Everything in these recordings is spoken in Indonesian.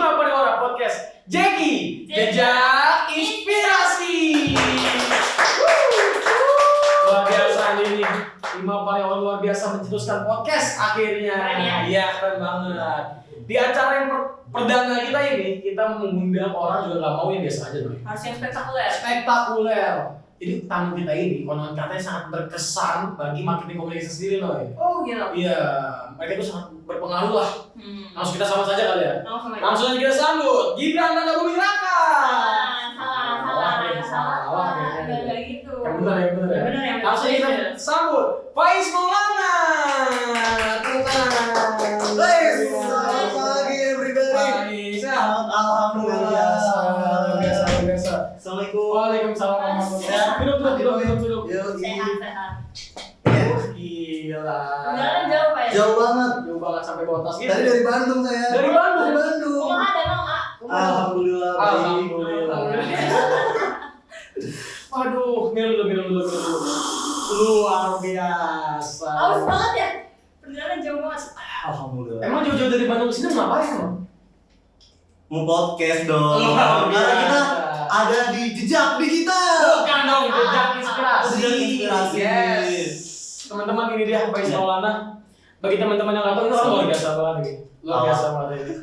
5 Pariwara Podcast Jeki Jejak Inspirasi. Luar biasa ini 5 Pariwara luar biasa mencetuskan podcast akhirnya. Iya, keren banget. Di acara yang perdana kita ini, kita mengundang orang juga gak mau yang biasa aja loh. Harus yang spektakuler. Spektakuler. Jadi tamu kita ini konon katanya sangat berkesan bagi marketing komunikasi sendiri loh. Oh gitu. Iya, mereka itu sangat berpengaruh lah. Langsung kita sambut saja kali ya. Langsung aja kita sambut Gibran Raka Buming Raka. Salah. Enggak gitu. Yang benar ya. Benar yang Langsung kita sambut Faiz Maulana. Selamat pagi everybody. Alhamdulillah. Biasa. Assalamualaikum. Waalaikumsalam warahmatullahi wabarakatuh. Duduk. Sehat. Gila. Beneran jauh Pak ya? Jauh banget. Jauh banget sampai Botas gitu. Tadi dari Bandung saya. Dari Bandung. Kumaha danau A? Alhamdulillah. Alhamdulillah. Waduh, minum dulu. Luar biasa. Aus banget ya? Beneran jauh banget. Alhamdulillah. Emang jauh-jauh dari Bandung ke sini mau ngapain lo? Mau podcast dong. Luar Karena kita biasa. ada di jejak digital. Bukan dong, jejak inspirasi. Jejak inspirasi. Yes. Teman-teman, ini dia Faiz Maulana. Bagi teman-teman yang nggak tahu, ini orang luar biasa banget ini. Luar biasa banget ini.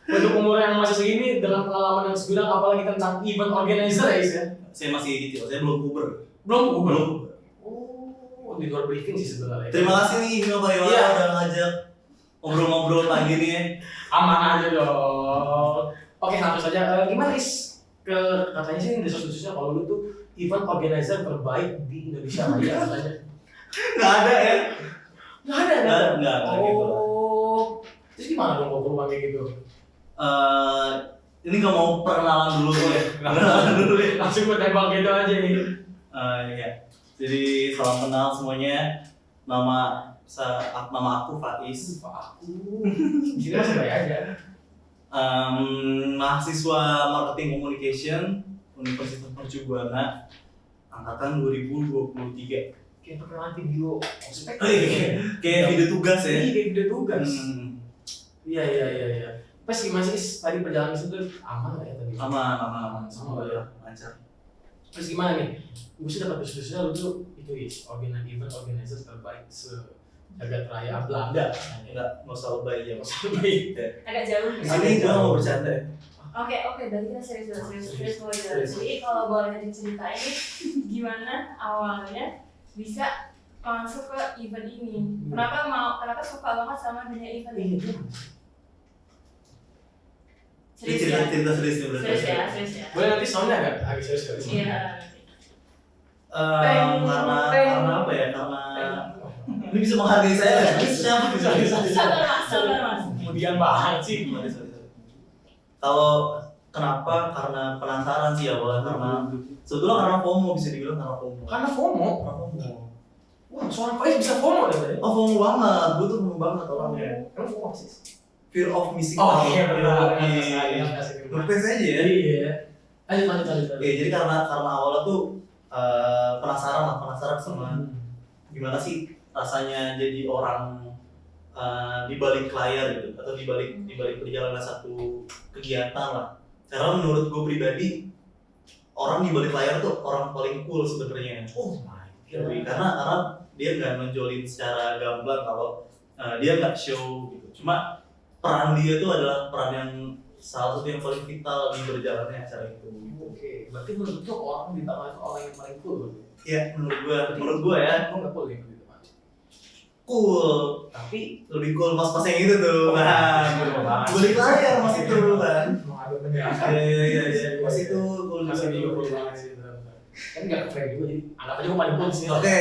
Untuk umur yang masih segini, dengan pengalaman yang segudang, apalagi tentang event organizer ya, Is, ya? Saya masih gitu, saya belum puber. Belum. Belum. Oh, di luar briefing sih sebenarnya. Terima kasih nih Hima Pariwara Iya. udah ngajak ngobrol-ngobrol pagi nih ya. Aman aja dong. Oke, langsung saja. Gimana Is? Katanya sih di sosial kalau lu tuh event organizer terbaik di Indonesia Raya katanya. Nggak ada ya? Nggak ada. Nggak gitu. Oh, terus gimana dong kalau perubahan kayak gitu? Ini nggak mau perkenalan dulu ya. Perkenalan dulu ya. Langsung gue tembak gitu aja nih. Iya. Jadi salam kenal semuanya. Nama aku Faiz. Aku. Gini masih baik aja. Mahasiswa Marketing Communication Universitas Mercu Buana angkatan 2023. Kayak perkenalan video ospek. Kayak video tugas ya. Iya, kayak video tugas. Hmm. Iya. Pas gimana sih tadi perjalanan itu aman nggak ya tadi? Aman. Sama ya. Lancar. Terus gimana nih? Gue sih dapat deskripsinya lu tuh itu event organizer terbaik se-jagat raya Belanda. Nggak usah lebay ya. Baik. Agak jauh. Di sini gue mau bercanda ya. Oke, berarti kita serius mulai dari. Jadi kalau boleh diceritain gimana awalnya bisa masuk ke event ini? Kenapa suka banget sama dunia event ini? Serius ya? Cerita serius ya berarti. Serius ya. Boleh nanti soundnya agak serius. Iya. Karena apa ya? Karena ini bisa menghargai saya ya. Siapa bisa? Sabar mas. Kemudian banget sih. Sorry. Kalau kenapa? Karena penasaran sih awalnya. Karena sebetulnya karena FOMO bisa dibilang karena FOMO. Karena FOMO. Wah, seorang Faiz bisa FOMO deh. Oh FOMO banget, gue tuh FOMO banget orangnya. Emang FOMO sih? Fear of missing Oh out. iya benar. Ngetes aja ya. Iya. Lanjut. Oke, jadi karena awalnya tuh penasaran sama gimana sih rasanya jadi orang di balik layar gitu atau di balik perjalanan satu kegiatan lah. Karena menurut gue pribadi orang di balik layar tuh orang paling cool sebenarnya. Oh my Jadi, god. karena dia nggak nonjolin secara gamblang kalau dia nggak show gitu. Cuma peran dia tuh adalah peran yang salah satu yang paling vital di berjalannya acara itu. Oke, berarti menurut lu orang di tengah itu orang yang paling cool. Iya, menurut gua ya Lu nggak cool ya gitu Pak? cool, tapi lebih cool mas yang itu tuh. Nah, balik layar mas itu kan. Iya, mas itu cool Masih juga. cool banget sih. Kan nggak keren juga jadi anggap aja gue paling cool sih. Oke.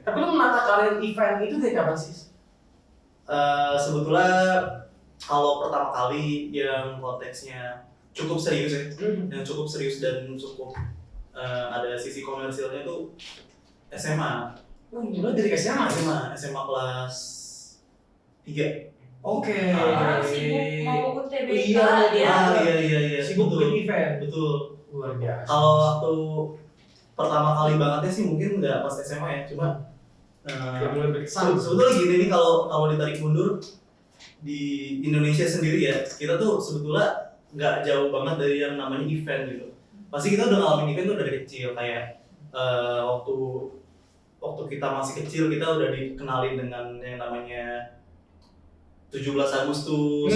Tapi lu menata karir event itu dari kapan sih? Sebetulnya kalau pertama kali yang konteksnya cukup serius ya, yang cukup serius dan cukup ada sisi komersilnya tuh SMA. Oh, mulai dari SMA. SMA kelas 3. Oke. Orang sibuk mau UTBK Iya. Iya. Sibuk bikin event. Betul. Luar biasa. Kalau waktu pertama kali bangetnya sih mungkin nggak pas SMA ya, cuma Yang mulai berkesan. sebetulnya gini nih kalau ditarik mundur di Indonesia sendiri ya, kita tuh sebetulnya nggak jauh banget dari yang namanya event gitu. Pasti kita udah ngalamin event tuh dari kecil, kayak waktu kita masih kecil kita udah dikenalin dengan yang namanya 17 Agustus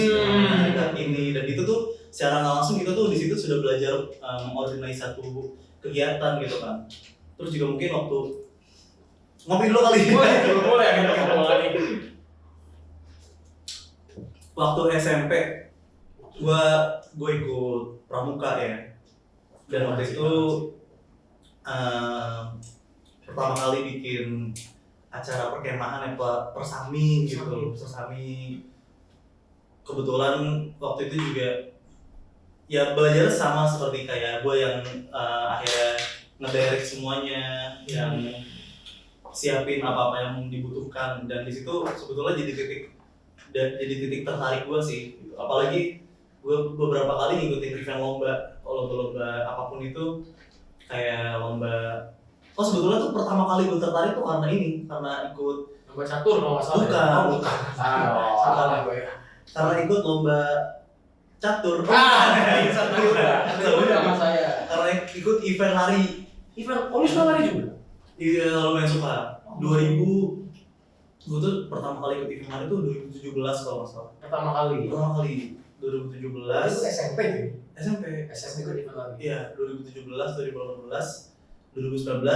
dan ini, dan itu tuh secara nggak langsung kita tuh di situ sudah belajar mengorganisasi satu kegiatan gitu kan. Terus juga mungkin waktu ngopi dulu kali. Boleh agak ngomong nih. Waktu SMP gue ikut pramuka ya, dan waktu itu pertama kali bikin acara perkemahan ya, persami gitu, persami. Kebetulan waktu itu juga ya belajar sama seperti kayak gue yang akhirnya ngedirect semuanya, yang siapin apa-apa yang dibutuhkan, dan di situ sebetulnya jadi titik tertarik gue sih gitu. Apalagi gue beberapa kali ngikutin event lomba apapun itu, kayak lomba. Oh sebetulnya tuh pertama kali gue tertarik tuh karena ikut Lomba catur kalau nggak salah. bukan. Salah gue ya. Karena ikut lomba catur. Udah sama saya. Karena ikut event lari. Event, lu suka lari juga? Iya, lumayan suka. 2000, gue tuh pertama kali ikut event lari tuh 2017 kalau nggak salah. Pertama kali. 2017. Itu SMP tuh. SMP. SMP gue event lari. Iya, 2017, 2018, 2019.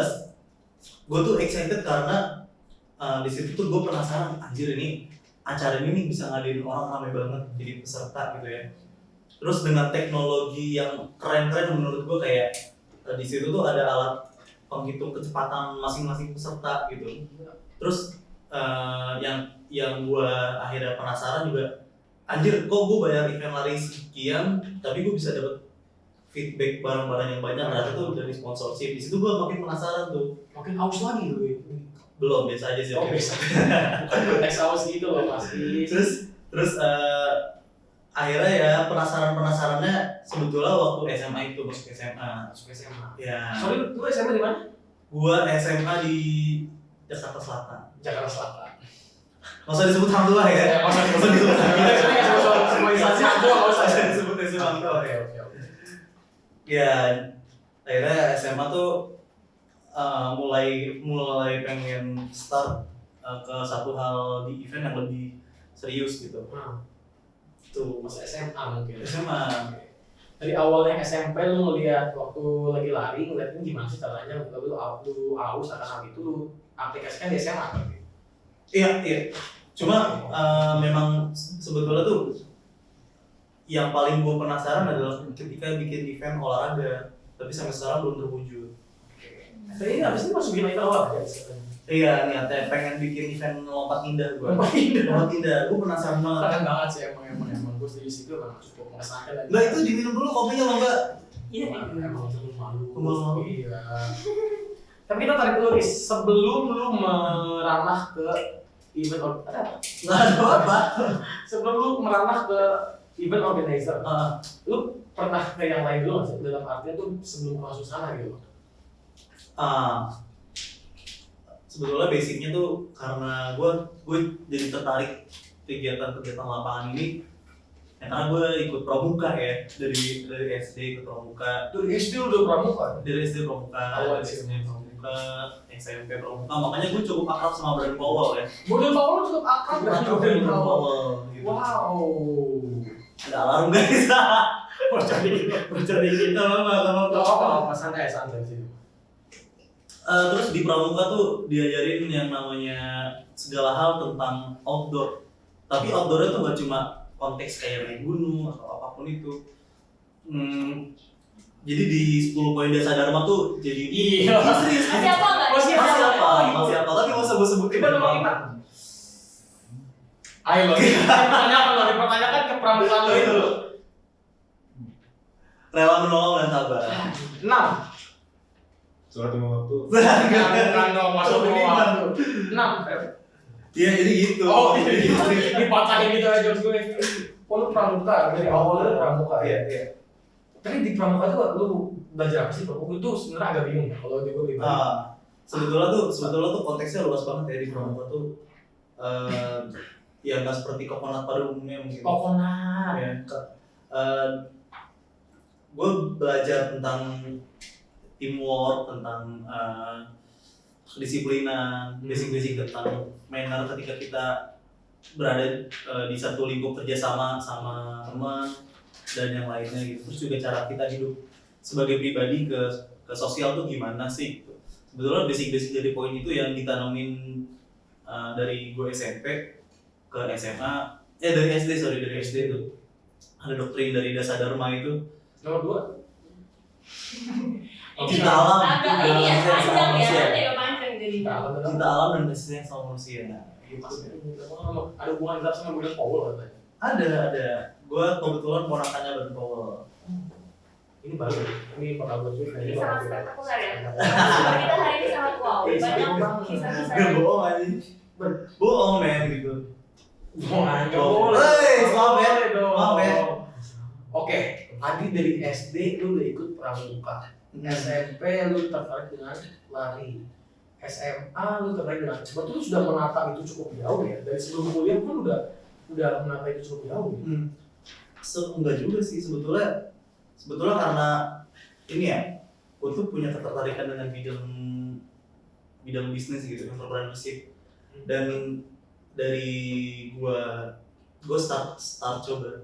Gue tuh excited karena di situ tuh gue penasaran, anjir ini acara ini nih bisa ngadain orang ramai banget jadi peserta gitu ya. Terus dengan teknologi yang keren-keren menurut gue, kayak di situ tuh ada alat penghitung kecepatan masing-masing peserta gitu. Terus yang gue akhirnya penasaran juga, anjir kok gue bayar event lari sekian tapi gue bisa dapet feedback barang-barang yang banyak, ternyata tuh dari sponsorship. Di situ gue makin penasaran tuh. Makin haus lagi lu ya. Belum, biasa aja sih. Oh biasa. Bukan teks haus gitu loh pasti. Terus akhirnya ya penasarannya sebetulnya waktu SMA itu, masuk SMA. Masuk SMA. Ya. Soalnya lu SMA di mana? Gua SMA di Jakarta Selatan. Jakarta Selatan. Nggak usah disebut hang tua ya. Nggak usah disebut. Kita semua instansi hang tua nggak usah disebut hang tua. Oke. Ya, akhirnya SMA tuh mulai pengen start ke satu hal di event yang lebih serius gitu. Tuh Masa SMA mungkin. SMA. Dari awalnya SMP lu ngeliat waktu lagi lari, ngeliatin gimana sih caranya lu aus akan hal itu lu aplikasikan di SMA kan? Iya. Cuma memang sebetulnya tuh yang paling gue penasaran adalah ketika bikin event olahraga, tapi sampai sekarang belum terwujud. Tapi ini abis ini masukin event olahraga sekarang. Iya, niatnya pengen bikin event lompat indah gue. Lompat indah. Gue penasaran banget. Keren banget sih emang gue setuju sih, itu emang cukup mengesankan. Enggak, itu diminum dulu kopinya lo enggak? Iya. Emang terlalu malu. Malu. Iya. Tapi kita tarik dulu nih, sebelum lu meranah ke event Nggak ada apa. sebelum lu meranah ke event organizer, lu pernah ke yang lain dulu nggak sih? Dalam artian tuh sebelum masuk sana gitu. Sebetulnya basicnya tuh karena gue jadi tertarik kegiatan lapangan ini ya, karena gue ikut pramuka ya, dari SD ikut pramuka. Dari SD lu udah pramuka? Dari SD pramuka, Awal dari SD pramuka, SMP pramuka, makanya gue cukup akrab sama Brand Powell ya. Brand Powell cukup akrab dengan Brand Powell. Gitu. Wow. Ada alarm guys. Bocor dikit. Gak apa-apa. Santai sih. Terus di pramuka tuh diajarin yang namanya segala hal tentang outdoor. Tapi outdoornya tuh gak cuma konteks kayak naik gunung atau apapun itu. Jadi di 10 poin dasar Dharma tuh jadi serius. Masih apa nggak? Masih apa? Tapi nggak usah gue sebutin. Kita nomor 5. Ayo lo, dipertanyakan ke pramuka lo itu. Rela menolong dan sabar. 6. Surat tengah waktu. Bukan dong, masuk ke waktu. 6. Iya, jadi gitu. Oh, dipatahin gitu aja gue. Oh, lu pramuka, dari awalnya pramuka. Iya. Tapi di pramuka tuh lu belajar apa sih? Pramuka itu sebenarnya agak bingung kalau di gue Sebetulnya tuh konteksnya luas banget ya di pramuka tuh. ya nggak seperti Coconut pada umumnya mungkin. Coconut. Ya, gue belajar tentang teamwork, tentang kedisiplinan, basic-basic tentang manner ketika kita berada di satu lingkup kerjasama sama teman dan yang lainnya gitu. Terus juga cara kita hidup sebagai pribadi ke sosial tuh gimana sih gitu. Sebetulnya basic-basic dari poin itu yang ditanamin dari gue SMP ke SMA, dari SD itu ada doktrin dari Dasadharma itu Nomor 2. cinta alam, agak ini ya cinta panjang ya, manusia. agak panjang jadinya. Cinta alam dan kasih sayang sama manusia. Gitu. Ada hubungan kita sama William Powell katanya. Ada. Gue kebetulan ponakannya Ben Powell. Ini baru, ini bakal berjuang. Ini sangat spektakuler ya. Kita hari ini sangat wow, banyak kisah-kisah. Gak bohong aja. Bohong men gitu. Bohong. Maaf ya. Oke, tadi dari SD lu udah ikut pramuka. SMP lu tertarik dengan lari. SMA lu tertarik dengan sebetulnya sudah menata itu cukup jauh ya. Dari sebelum kuliah pun udah menata itu cukup jauh ya. Enggak juga sih sebetulnya karena ini ya, gue tuh punya ketertarikan dengan bidang bisnis gitu, entrepreneurship. Dan dari gue start coba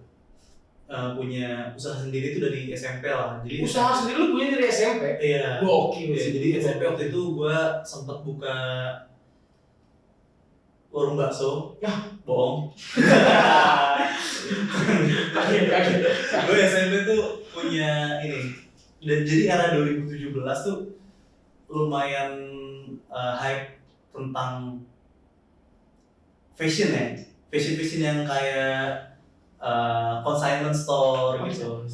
punya usaha sendiri itu dari SMP lah. Jadi Usaha sendiri lu punya dari SMP? Iya. Gokil Iya, sih. jadi SMP waktu itu gue sempat buka warung bakso. Ya, bohong. Kaget. Gue SMP tuh punya ini. Dan jadi era 2017 tuh lumayan hype tentang fashion ya. Fashion yang kayak consignment store gitu.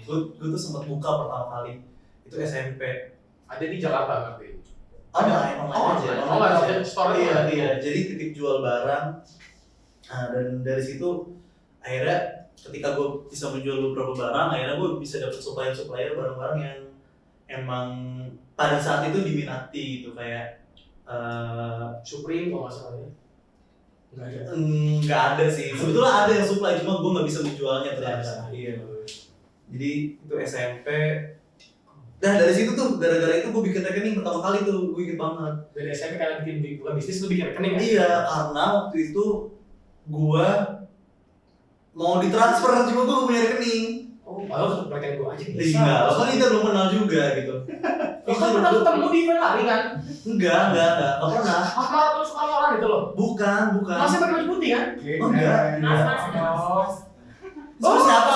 Gue tuh sempat buka pertama kali itu SMP. Ada di Jakarta berarti. Ada online aja. Store Iya. Jadi titip jual barang. Nah, dan dari situ akhirnya ketika gue bisa menjual beberapa barang, akhirnya gue bisa dapat supplier barang-barang yang emang pada saat itu diminati gitu, kayak Supreme kalau nggak salah ya. nggak ada sih. Sebetulnya ada yang supply, cuma gue nggak bisa menjualnya ternyata. Iya. Jadi itu SMP. Nah dari situ tuh gara-gara itu gue bikin rekening pertama kali tuh, gue inget banget. Dari SMP kalian bikin bukan bisnis lu bikin rekening kan? Iya, karena waktu itu gue mau ditransfer cuma gue punya rekening. Oh, malah rekening gua aja bisa. Iya, kan kita belum kenal juga gitu. Lo kan pernah ketemu di event lari kan? Enggak pernah. Mas maraton sekali orang gitu loh. Bukan. Masih pakai baju putih kan? Enggak. Mas. Terus siapa?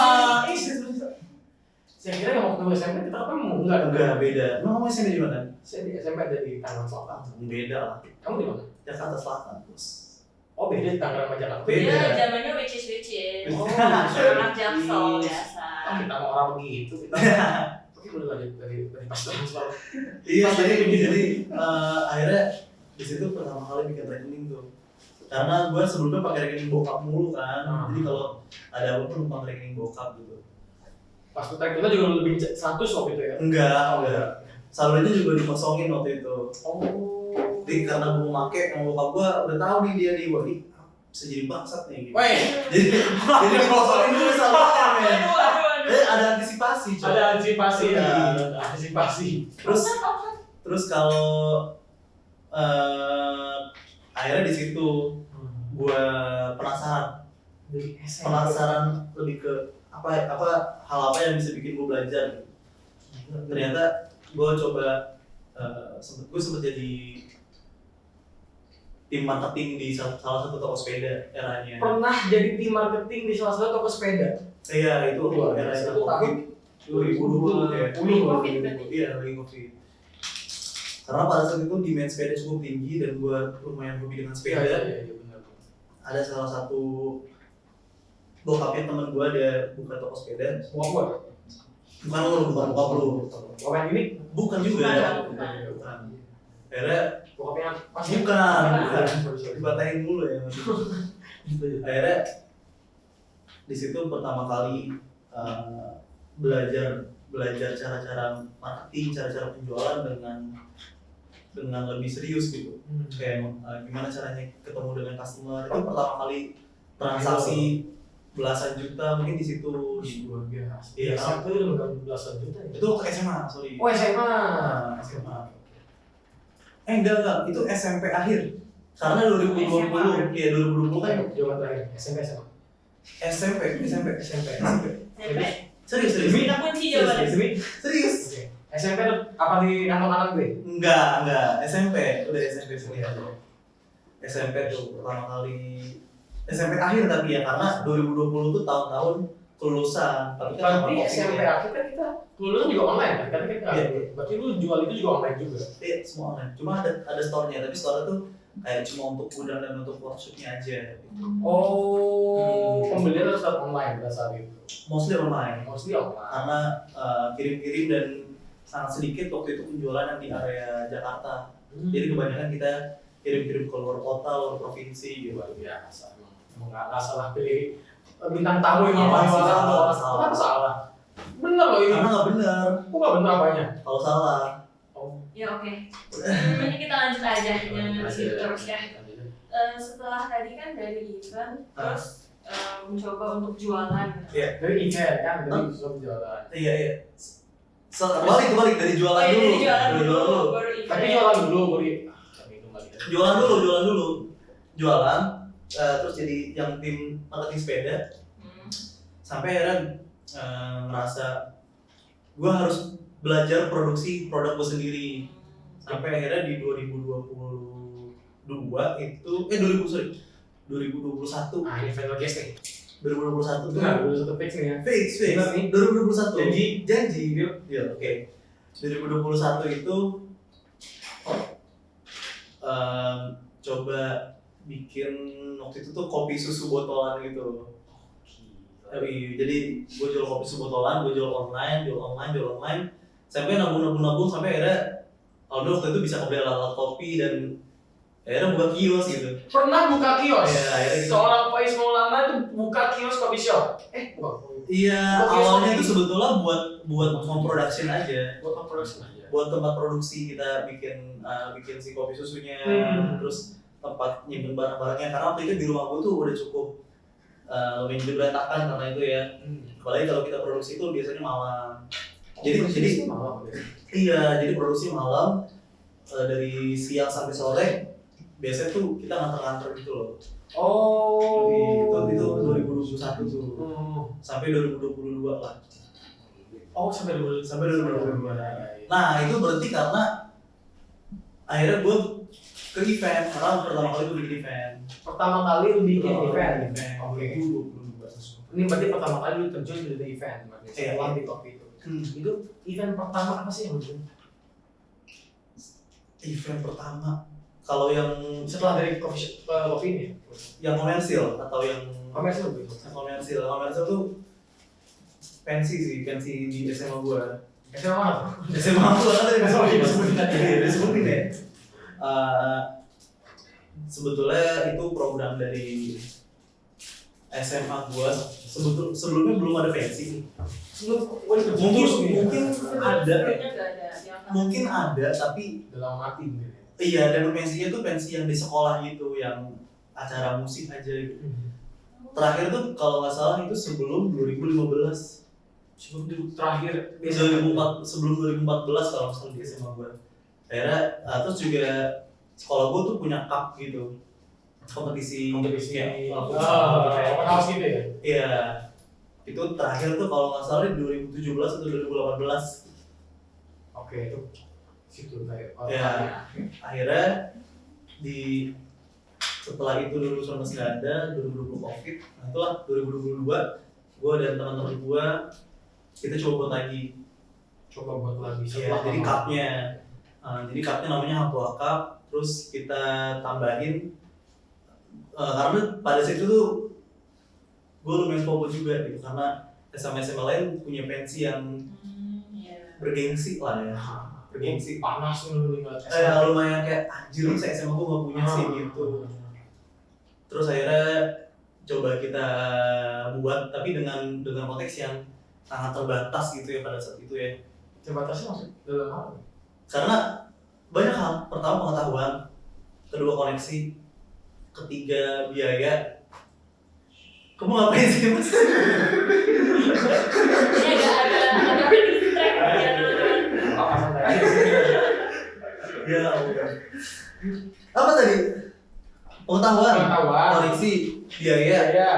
Saya kira yang waktu SMP kita ketemu. Enggak. Beda. Emang kamu SMP di mana? Saya di SMP ada di Tangerang Selatan. Beda lah. Kamu di mana? Jakarta Selatan, Bos. Oh beda di Tangerang sama Jakarta. Beda. Iya, zamannya which is. Oh, Anak Jaksel biasa. kita mau orang begitu kita. Oke, boleh lanjut dari pas transfer. Iya, jadi akhirnya di situ pertama kali bikin rekening tuh. Karena gue sebelumnya pakai rekening bokap mulu kan. Jadi kalau ada apa-apa numpang rekening bokap gitu. Pas kita juga lebih 100 waktu itu ya? Enggak. Saldonya juga dikosongin waktu itu. Oh. Jadi karena gue mau make, sama bokap gue udah tahu nih dia nih, wah ini bisa jadi bangsat nih gitu. Weh. Jadi dikosongin dulu saldonya men. Aduh. Ada antisipasi coy. Ada antisipasi Iya. Antisipasi. Terus kalau akhirnya di situ gue penasaran lebih ke hal apa yang bisa bikin gue belajar. Ternyata gue coba gue sempet jadi tim marketing di salah satu toko sepeda eranya. Pernah jadi tim marketing di salah satu toko sepeda. Iya, itu era Itu itu tahun 2020 ya. Covid berarti. Iya, lagi Covid. Karena pada saat itu demand sepeda cukup tinggi dan gue lumayan hobi dengan sepeda. Iya benar. Ada salah satu bokapnya temen gue, dia buka toko sepeda. Bukan Bukan bokap lu. Bokap ini Bukan juga. Bukan. Akhirnya bokapnya bukan. Dibatahin mulu ya. Akhirnya di situ pertama kali belajar cara-cara marketing, cara-cara penjualan dengan dengan lebih serius gitu. Kayak gimana caranya ketemu dengan customer, itu pertama kali transaksi belasan juta mungkin di situ. Luar biasa. Iya, SMP itu udah belasan juta ya? itu waktu SMA, sorry. Oh SMA. SMA. Enggak, itu SMP akhir. Karena 2020, iya 2020 kan Jawaban terakhir, SMP SMA. SMP. SMP. Serius. Kita kunci jawabannya. Serius. Oke. SMP tuh apa di kantong-kantong gue? Enggak, SMP. Udah SMP kuliah. SMP tuh pertama kali SMP akhir tapi ya karena 2020 tuh tahun-tahun kelulusan. Tapi kan Berarti SMP akhir kan kita lulus juga online kan? Karena kita Iya. berarti lu jual itu juga online juga. Iya, semua online. Cuma ada store-nya, tapi store tuh kayak cuma untuk gudang dan untuk workshop-nya aja gitu. Oh, pembelian harus tetap online pada saat itu. Mostly online. Mostly online. Karena kirim-kirim dan sangat sedikit waktu itu penjualan yang di area Jakarta. Jadi kebanyakan kita kirim-kirim ke luar kota, luar provinsi gitu. luar biasa. Emang nggak salah pilih bintang tamu yang Iya, ngomongin sih, orang tuh. salah. Kenapa salah? Bener loh ini. Karena nggak benar Kok nggak bener apanya? kalau salah. Oh. Ya oke. Ini kita lanjut aja jangan situ terus ya. Setelah tadi kan dari event, terus mencoba untuk jualan. Dari event kan, dari usaha jualan. Iya. Balik dari jualan dulu. Dari jualan Dari dulu, baru event. Tapi jualan dulu, baru minum lagi. Jualan dulu. Jualan, terus jadi yang tim marketing sepeda. Sampai akhirnya ngerasa gue harus belajar produksi produk gue sendiri. Sampai akhirnya di 2021 Ah ini final guess nih. 2021 tuh Benar, dulu satu fix nih ya. fix Benar nih. 2021 Janji gitu. ya oke 2021 itu coba bikin waktu itu tuh kopi susu botolan gitu. Jadi gue jual kopi susu botolan, gue jual online sampai nabung sampai akhirnya waktu itu bisa beli alat kopi dan akhirnya buka kios gitu. Pernah buka kios? Iya, akhirnya gitu. Seorang Faiz Maulana itu buka kios coffee shop. Bukan. Iya, Buka kios awalnya kopi. itu sebetulnya buat home production aja. Buat produksi aja. Buat tempat produksi kita bikin si kopi susunya, terus tempat nyimpen barang-barangnya karena waktu itu di rumah gue tuh udah cukup lumayan berantakan karena itu ya. Apalagi kalau kita produksi itu biasanya malam. Jadi malam. jadi produksi malam dari siang sampai sore. Biasanya tuh kita nganter-nganter gitu loh. Oh. Itu 2021 tuh. Sampai 2022 lah. Oh sampai 2022. Nah itu berarti karena akhirnya gue ke event, karena pertama kali gue bikin event. Pertama kali lu bikin event. Oke. 2022. Ini berarti pertama kali lu terjun di event. Iya. Setelah di kopi itu. Itu event pertama apa sih yang lu bikin? Event pertama, kalau yang Setelah dari kopi ini? yang komersil atau yang Komersil gitu. komersil tuh pensi di SMA gue. SMA mana? SMA gue kan dari Oh, iya, disebutin tadi. disebutin ya. Sebetulnya itu program dari SMA gue. Sebelumnya belum ada pensi. Mungkin ada tapi dalam mati gitu. iya, dan pensinya tuh pensi yang di sekolah gitu, yang acara musik aja gitu. Terakhir tuh kalau nggak salah itu sebelum 2015. Terakhir Sebelum 2014 kalau nggak salah di SMA gue. Akhirnya terus juga sekolah gue tuh punya cup gitu, kompetisi kayak open house gitu ya? Iya, itu terakhir tuh kalau nggak salah di 2017 atau 2018. Oke, itu situ kayak Ya, akhirnya setelah itu 2019 nggak ada, 2020 COVID, nah itulah 2022 gue dan teman-teman gue kita coba buat lagi. buat lagi. Ya, jadi cupnya namanya Hapua Cup, terus kita tambahin karena pada saat itu tuh gue lumayan fokus juga gitu, karena SMA lain punya pensi yang bergengsi lah ya. Bergengsi. Panas lu ngeliat Lumayan kayak anjir lu SMA gue gak punya sih gitu. Terus akhirnya coba kita buat tapi dengan konteks yang sangat terbatas gitu ya pada saat itu ya. Terbatasnya maksud dalam hal? Karena banyak hal. Pertama pengetahuan, kedua koneksi, ketiga biaya. Kamu ngapain sih mas? Ini agak distract ya teman-teman. Apa santai aja sih? Ya Allah. Apa tadi? Pengetahuan, koneksi, biaya. Ya.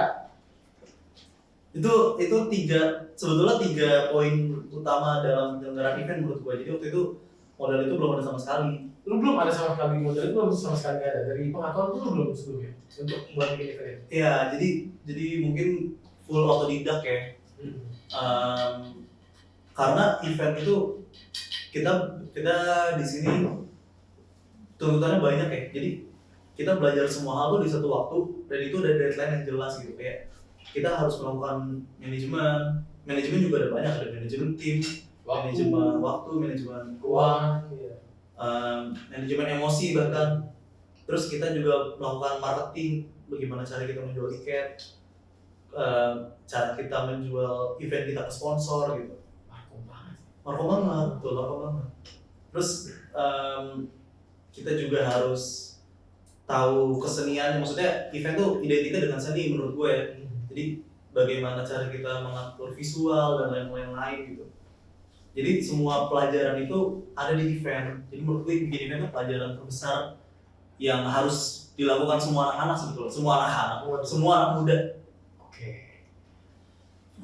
Itu sebetulnya tiga poin utama dalam penyelenggaraan event menurut gue. Jadi waktu itu modal itu belum ada sama sekali. Lu belum ada sama sekali modal, itu belum sama sekali nggak ada dari pengetahuan lu belum sebelumnya untuk buat bikin event itu. Iya, jadi mungkin full otodidak ya. Karena event itu kita di sini tuntutannya banyak ya. Jadi kita belajar semua hal tuh di satu waktu dan itu ada deadline yang jelas gitu. Kayak kita harus melakukan manajemen juga ada banyak, ada manajemen tim, manajemen waktu, manajemen uang, manajemen emosi bahkan. Terus kita juga melakukan marketing, bagaimana cara kita menjual tiket, cara kita menjual event kita ke sponsor gitu. Markom banget, betul markom banget. Terus kita juga harus tahu kesenian, maksudnya event tuh identiknya dengan seni menurut gue ya. Jadi bagaimana cara kita mengatur visual dan lain-lain gitu. Jadi semua pelajaran itu ada di event. Jadi menurut gue bikin event itu pelajaran terbesar yang harus dilakukan semua anak-anak sebetulnya, semua anak muda. Oke.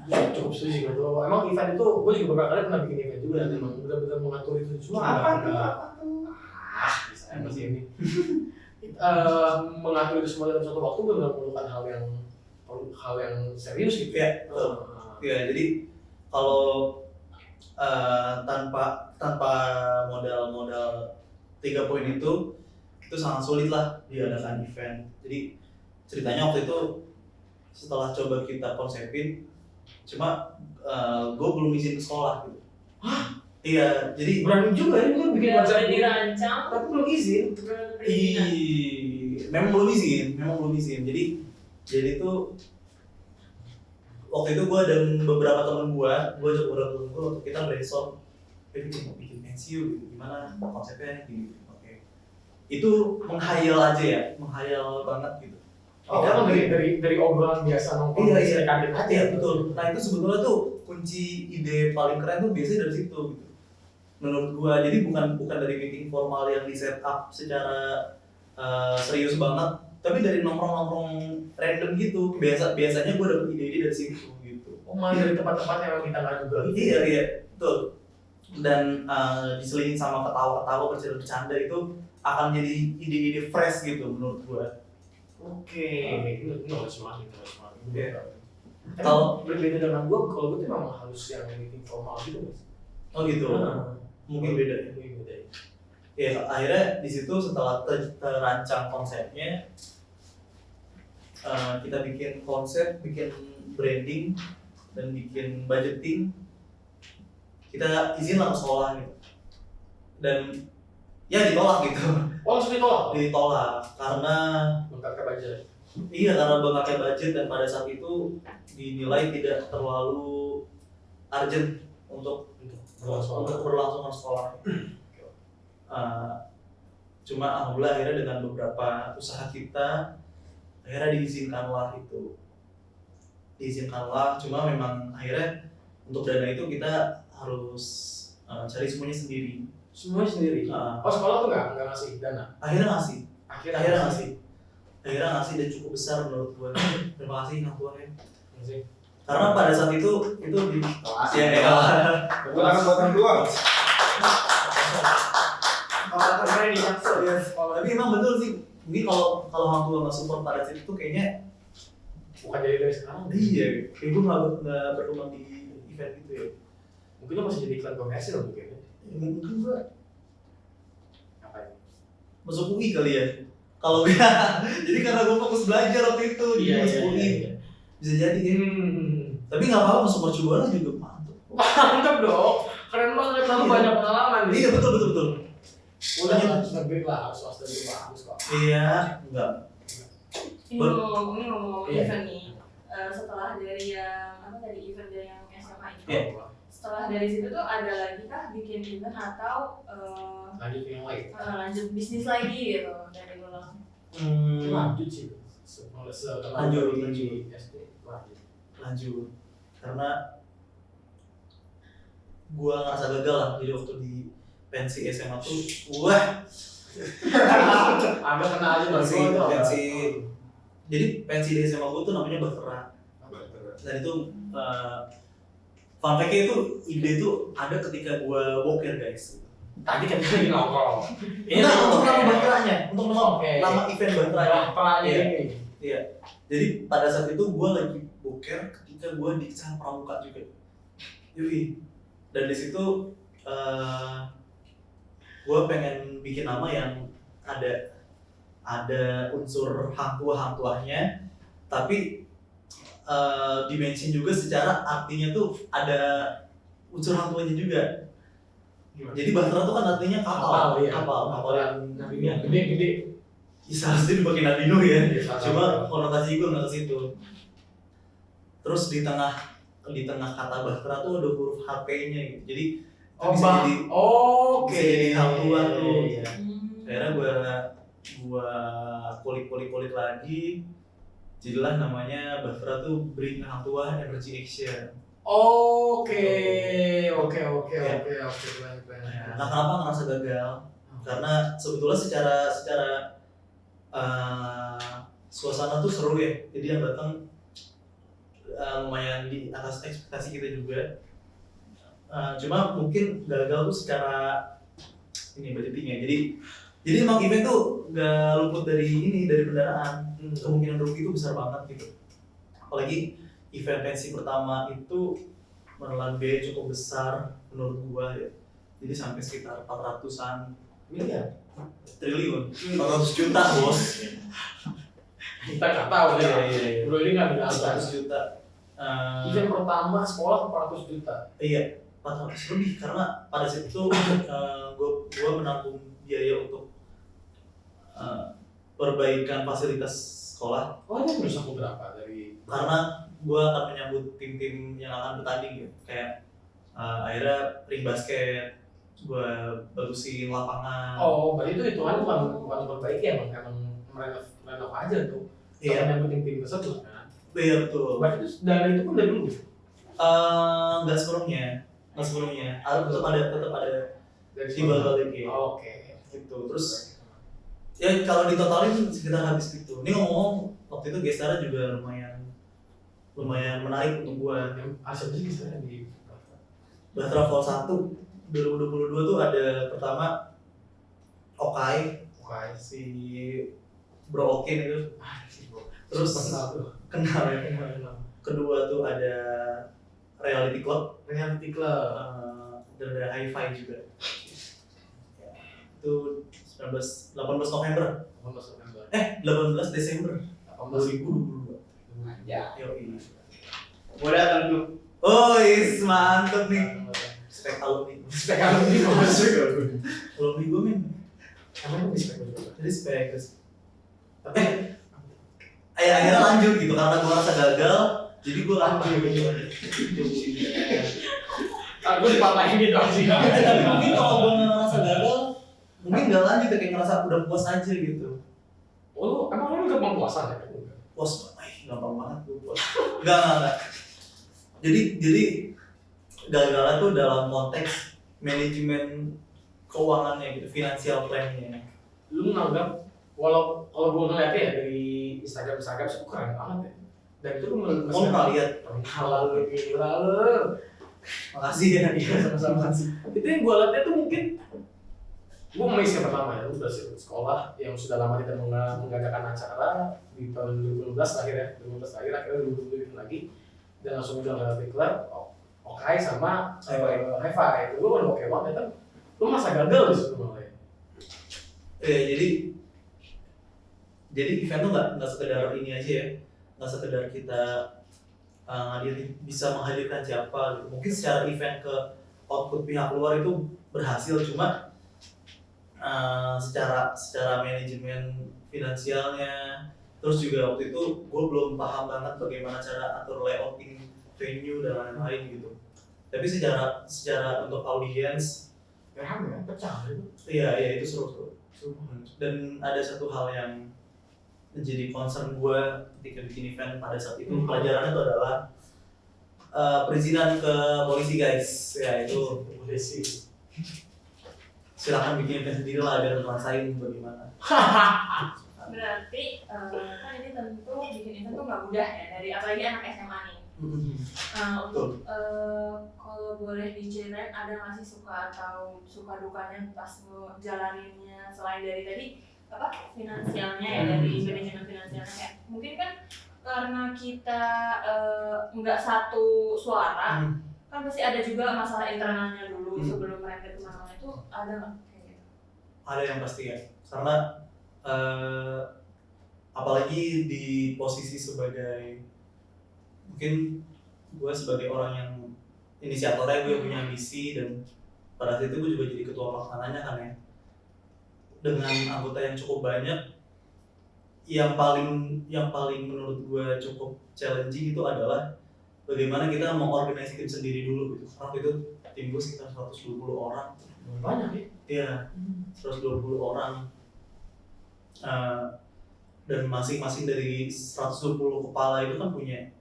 Ya, cukup setuju gitu. Emang event itu, gue juga beberapa kali pernah bikin event juga dan emang benar-benar mengatur itu semua. Bisa apa sih ini? Mengatur itu semua dalam satu waktu benar-benar memerlukan hal yang serius gitu. Ya, ya jadi kalau tanpa modal 3 poin itu sangat sulit lah diadakan event. Jadi ceritanya waktu itu setelah coba kita konsepin, cuma gue belum izin ke sekolah gitu. Hah? Iya, jadi berani juga ya, gue bikin Udah konsep dirancang, tapi belum izin. memang belum izin. Jadi tuh waktu itu gue dan beberapa temen gue ajak beberapa temen gue untuk kita brainstorm, bikin pensiun gitu, gimana konsepnya gitu. Oke. Itu menghayal aja ya, menghayal banget gitu. Oh, kan dari obrolan biasa nongkrong Iya, kaget aja. Iya betul. Nah itu sebetulnya tuh kunci ide paling keren tuh biasanya dari situ gitu. Menurut gue, jadi bukan dari meeting formal yang di set up secara serius banget, tapi dari nongkrong random gitu. Biasanya gue dapet ide-ide dari situ gitu. Oh, malah dari tempat-tempat yang kita nggak juga gitu. Iya, betul. Dan diselingin sama ketawa-ketawa, bercanda itu akan jadi ide-ide fresh gitu menurut gue. Oke, knowledge banget. Kalau berbeda dengan gue, kalau gue tuh memang harus yang meeting formal gitu mas. oh gitu, mungkin beda. Ya akhirnya di situ setelah terancang konsepnya, kita bikin konsep, bikin branding, dan bikin budgeting. Kita izin lah ke sekolah gitu. Dan ya ditolak gitu. Oh, langsung ditolak? Ditolak karena bengkaknya budget. Iya, karena bengkaknya budget dan pada saat itu dinilai tidak terlalu urgent untuk berlangsungan sekolah. Cuma alhamdulillah akhirnya dengan beberapa usaha kita akhirnya diizinkanlah. Cuma memang akhirnya untuk dana itu kita harus cari semuanya sendiri. Semuanya sendiri? Oh, sekolah tuh nggak ngasih dana? Akhirnya ngasih dan cukup besar menurut gue. Terima kasih Kang Tuan ya. Karena pada saat itu di Tepuk tangan buat Kang Tuan. Tapi emang betul sih. Mungkin kalau Kang Tuan nggak support pada saat itu kayaknya bukan jadi dari sekarang. Iya, kayak gue nggak berkembang di event gitu ya. Mungkin lo masih jadi iklan komersil mungkin ya? Mungkin gue Ngapain? masuk UI kali ya. Kalau jadi karena gue fokus belajar waktu itu di masuk UI. Bisa jadi ya. Tapi nggak apa-apa, masuk mercubuana juga mantap. Mantap dong, keren banget, lalu banyak pengalaman nih. Iya betul. Udah negeri lah, swasta juga bagus kok. Iya, enggak. Ini ngomong Iya. event nih. Setelah dari yang event dari yang SMA itu, Iya. setelah dari situ tuh ada lagi kah bikin event atau Lanjut ke yang lain. lanjut bisnis lagi gitu dari ulang? Lanjut sih. Lanjut. di SD. Lanjut karena gua ngerasa gagal lah. Jadi waktu di pensi SMA tuh Agak kena aja dong. jadi pensi di SMA gua tuh namanya Bahtera. Dan itu fun fact-nya itu ide itu ada ketika gua boker guys. Tadi kan kita lagi nongkrong. Enggak, untuk nama Bahteranya, untuk Oke. nama event Bahteranya. Bahtera Iya. ini. Iya. Jadi pada saat itu gue lagi boker ketika gue di Sang Pramuka juga. Yui. Dan di situ gue pengen bikin nama yang ada unsur hang tuahnya, tapi dimention juga secara artinya tuh ada unsur hang tuahnya juga. Jadi Bahtera tuh kan artinya kapal, iya. kapal yang Nabinya gede. seharusnya dipakai Nabi Nuh ya. Iya, Cuma konotasi gue nggak ke situ. Terus di tengah kata Bahtera tuh ada huruf HP-nya gitu. Jadi bisa jadi hang tuah tuh. Iya. Akhirnya gua kulik lagi. Jadilah namanya Bahtera tuh Bring Hang Tuah Energy Action. Oke. Nah, kenapa ngerasa gagal? Karena sebetulnya secara suasana tuh seru ya. Jadi yang datang lumayan di atas ekspektasi kita juga. Cuma mungkin gagal tuh secara budgetingnya. Jadi emang event tuh gak luput dari kendaraan. Kemungkinan rugi itu besar banget gitu. Apalagi event pensi pertama itu menelan biaya cukup besar menurut gua ya. Jadi sampai sekitar 400-an Miliar. triliun, 400 juta bos. Kita nggak tahu ya. Iya. Bro ini nggak ada 400 juta. Event pertama sekolah 400 juta. Iya, 400 lebih karena pada saat itu gua menanggung biaya untuk perbaikan fasilitas sekolah. Oh ini harus aku berapa dari? Karena gua akan menyambut tim-tim yang akan bertanding gitu. Kayak akhirnya ring basket, gua bagusin lapangan. Oh berarti itu hitungannya bukan perbaiki emang merenov aja tuh. Iya. Sama yang tim tersebut kan. Iya betul. Berarti itu dana itu pun dari dulu. Nggak sepenuhnya. Tetap ada Dari timbal balik ya. Oke. Gitu. Terus ya kalau ditotalin sekitar habis gitu. Ini ngomong waktu itu Gestara juga lumayan menarik untuk gua. Asal sih misalnya di Bahtera Vol 1 2022 tuh ada pertama Okai si Bro Okin itu. Terus kenal ya. Kedua tuh ada Reality Club Club. dan ada Hi-Fi juga. Itu 18 November. 18 Desember 2022. Ya. Yoi. Gua datang tuh. Oh, mantep nih. Spek alumni. Spek alumni masuk. Alumni gue men. Emang di spek juga. Jadi spek terus. Tapi akhirnya lanjut gitu karena gue rasa gagal. Jadi gue lanjut. Aku dipatahin gitu sih. Tapi mungkin kalau gue ngerasa gagal, mungkin gak lanjut ya, kayak ngerasa udah puas aja gitu. Oh, emang lu gampang puasan ya? Puas, gampang banget gue puas. Enggak. Jadi gagalnya tuh dalam konteks manajemen keuangannya gitu, financial plan-nya. Lu menganggap kalau gue ngeliatnya ya dari Instagram itu keren banget ya. Dan itu lu Pernah lihat? halal gila lu. Makasih ya. Iya sama-sama. Itu yang gue liatnya tuh mungkin gue miss yang pertama ya, udah sekolah yang sudah lama tidak mengadakan acara di tahun 2015 akhirnya 2020 lagi dan langsung udah ngelatih klub Okai sama Hi-Fi itu gue udah oke banget kan lu masa gagal di situ malah ya. Jadi event tuh nggak sekedar ini aja ya, nggak sekedar kita bisa menghadirkan siapa gitu. Mungkin secara event ke output pihak luar itu berhasil, cuma secara manajemen finansialnya, terus juga waktu itu gue belum paham banget bagaimana cara atur layouting venue dan lain-lain gitu. Tapi secara untuk audiens, Rame kan, pecah itu. iya itu seru. Dan ada satu hal yang menjadi concern gue ketika bikin event pada saat itu, pelajarannya itu adalah perizinan ke polisi guys. Ya itu Polisi. silakan bikin event sendiri lah biar ngerasain bagaimana. Berarti kan ini tentu bikin event tuh nggak mudah ya, dari apalagi anak SMA nih. Untuk kalau boleh diceritain ada nggak sih suka atau suka dukanya pas ngejalaninnya, selain dari tadi apa finansialnya ya, dari manajemen finansialnya, kayak mungkin kan karena kita nggak satu suara, kan pasti ada juga masalah internalnya dulu sebelum mereka kemana-mana. Itu ada nggak kayak gitu? Ada yang pasti ya, karena apalagi di posisi sebagai mungkin gue sebagai orang yang inisiatornya, gue punya misi, dan pada saat itu gue juga jadi ketua pelaksananya kan ya, dengan anggota yang cukup banyak. Yang paling menurut gue cukup challenging itu adalah bagaimana kita mengorganisasi tim sendiri dulu gitu. Karena itu tim gue sekitar 120 orang. Banyak ya? Iya, 120 orang. Dan masing-masing dari 120 kepala itu kan punya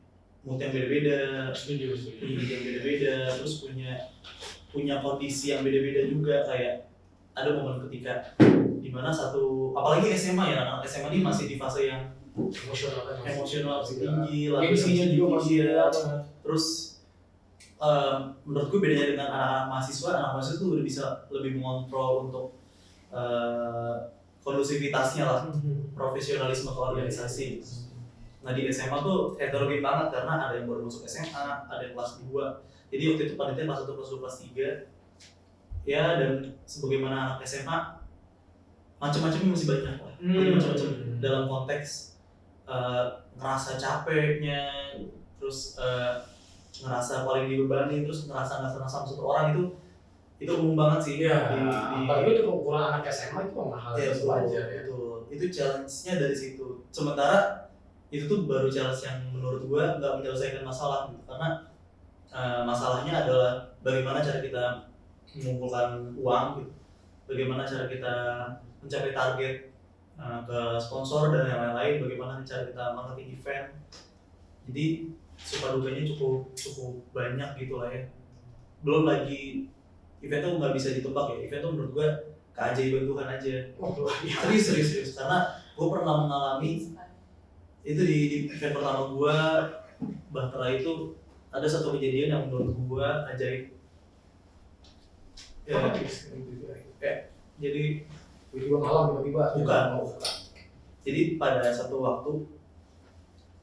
mood yang beda-beda, yang beda-beda, terus punya kondisi yang beda-beda juga. Kayak ada momen ketika dimana apalagi SMA ya, anak SMA ini masih di fase yang emosional tinggi, gengsinya juga masih ada. Terus menurutku bedanya dengan anak mahasiswa tuh udah bisa lebih mengontrol untuk kondusivitasnya lah, profesionalisme ke organisasi. Nah di SMA tuh heterogen banget karena ada yang baru masuk SMA, ada yang kelas 2. Jadi waktu itu panitia kelas 1, kelas 2, kelas 3. Ya, dan sebagaimana anak SMA, macam-macamnya masih banyak lah. Jadi macam-macam dalam konteks ngerasa capeknya, terus ngerasa paling dibebani, terus ngerasa nggak senang sama satu orang, itu umum banget sih. Iya. Apalagi itu ukuran anak SMA itu mahal ya, itu wajar ya. Itu challenge-nya dari situ. Sementara itu tuh baru challenge yang menurut gua nggak menyelesaikan masalah gitu. Karena masalahnya adalah bagaimana cara kita mengumpulkan uang gitu, bagaimana cara kita mencapai target ke sponsor dan yang lain-lain, bagaimana cara kita marketing event. Jadi suka dukanya cukup banyak gitu lah ya. Belum lagi event tuh nggak bisa ditebak ya. Event tuh menurut gua keajaiban Tuhan aja. Serius. Karena gua pernah mengalami itu di event pertama gua, Bahtera itu ada satu kejadian yang menurut gua ajaib. Ya, jadi tiba-tiba malam tiba-tiba bukan. Jadi pada satu waktu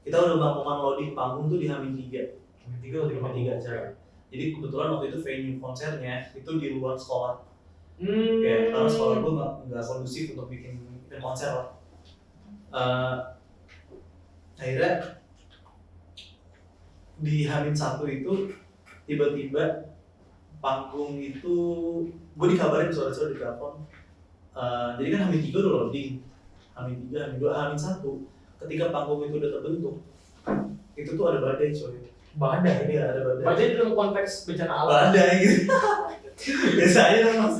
kita udah melakukan loading panggung tuh di H-3 atau H-3 acara. Jadi kebetulan waktu itu venue konsernya itu di luar sekolah. Kayak karena sekolah gue nggak kondusif untuk bikin event konser lah. Akhirnya di H-1 itu tiba-tiba panggung itu gue dikabarin suara-suara di telepon. Jadi kan H-3 udah loading, H-3, H-2, H-1 ketika panggung itu udah terbentuk, itu tuh ada badai coy. Badai? Iya ada badai. Badai dalam konteks bencana alam? Badai gitu. Biasanya mas.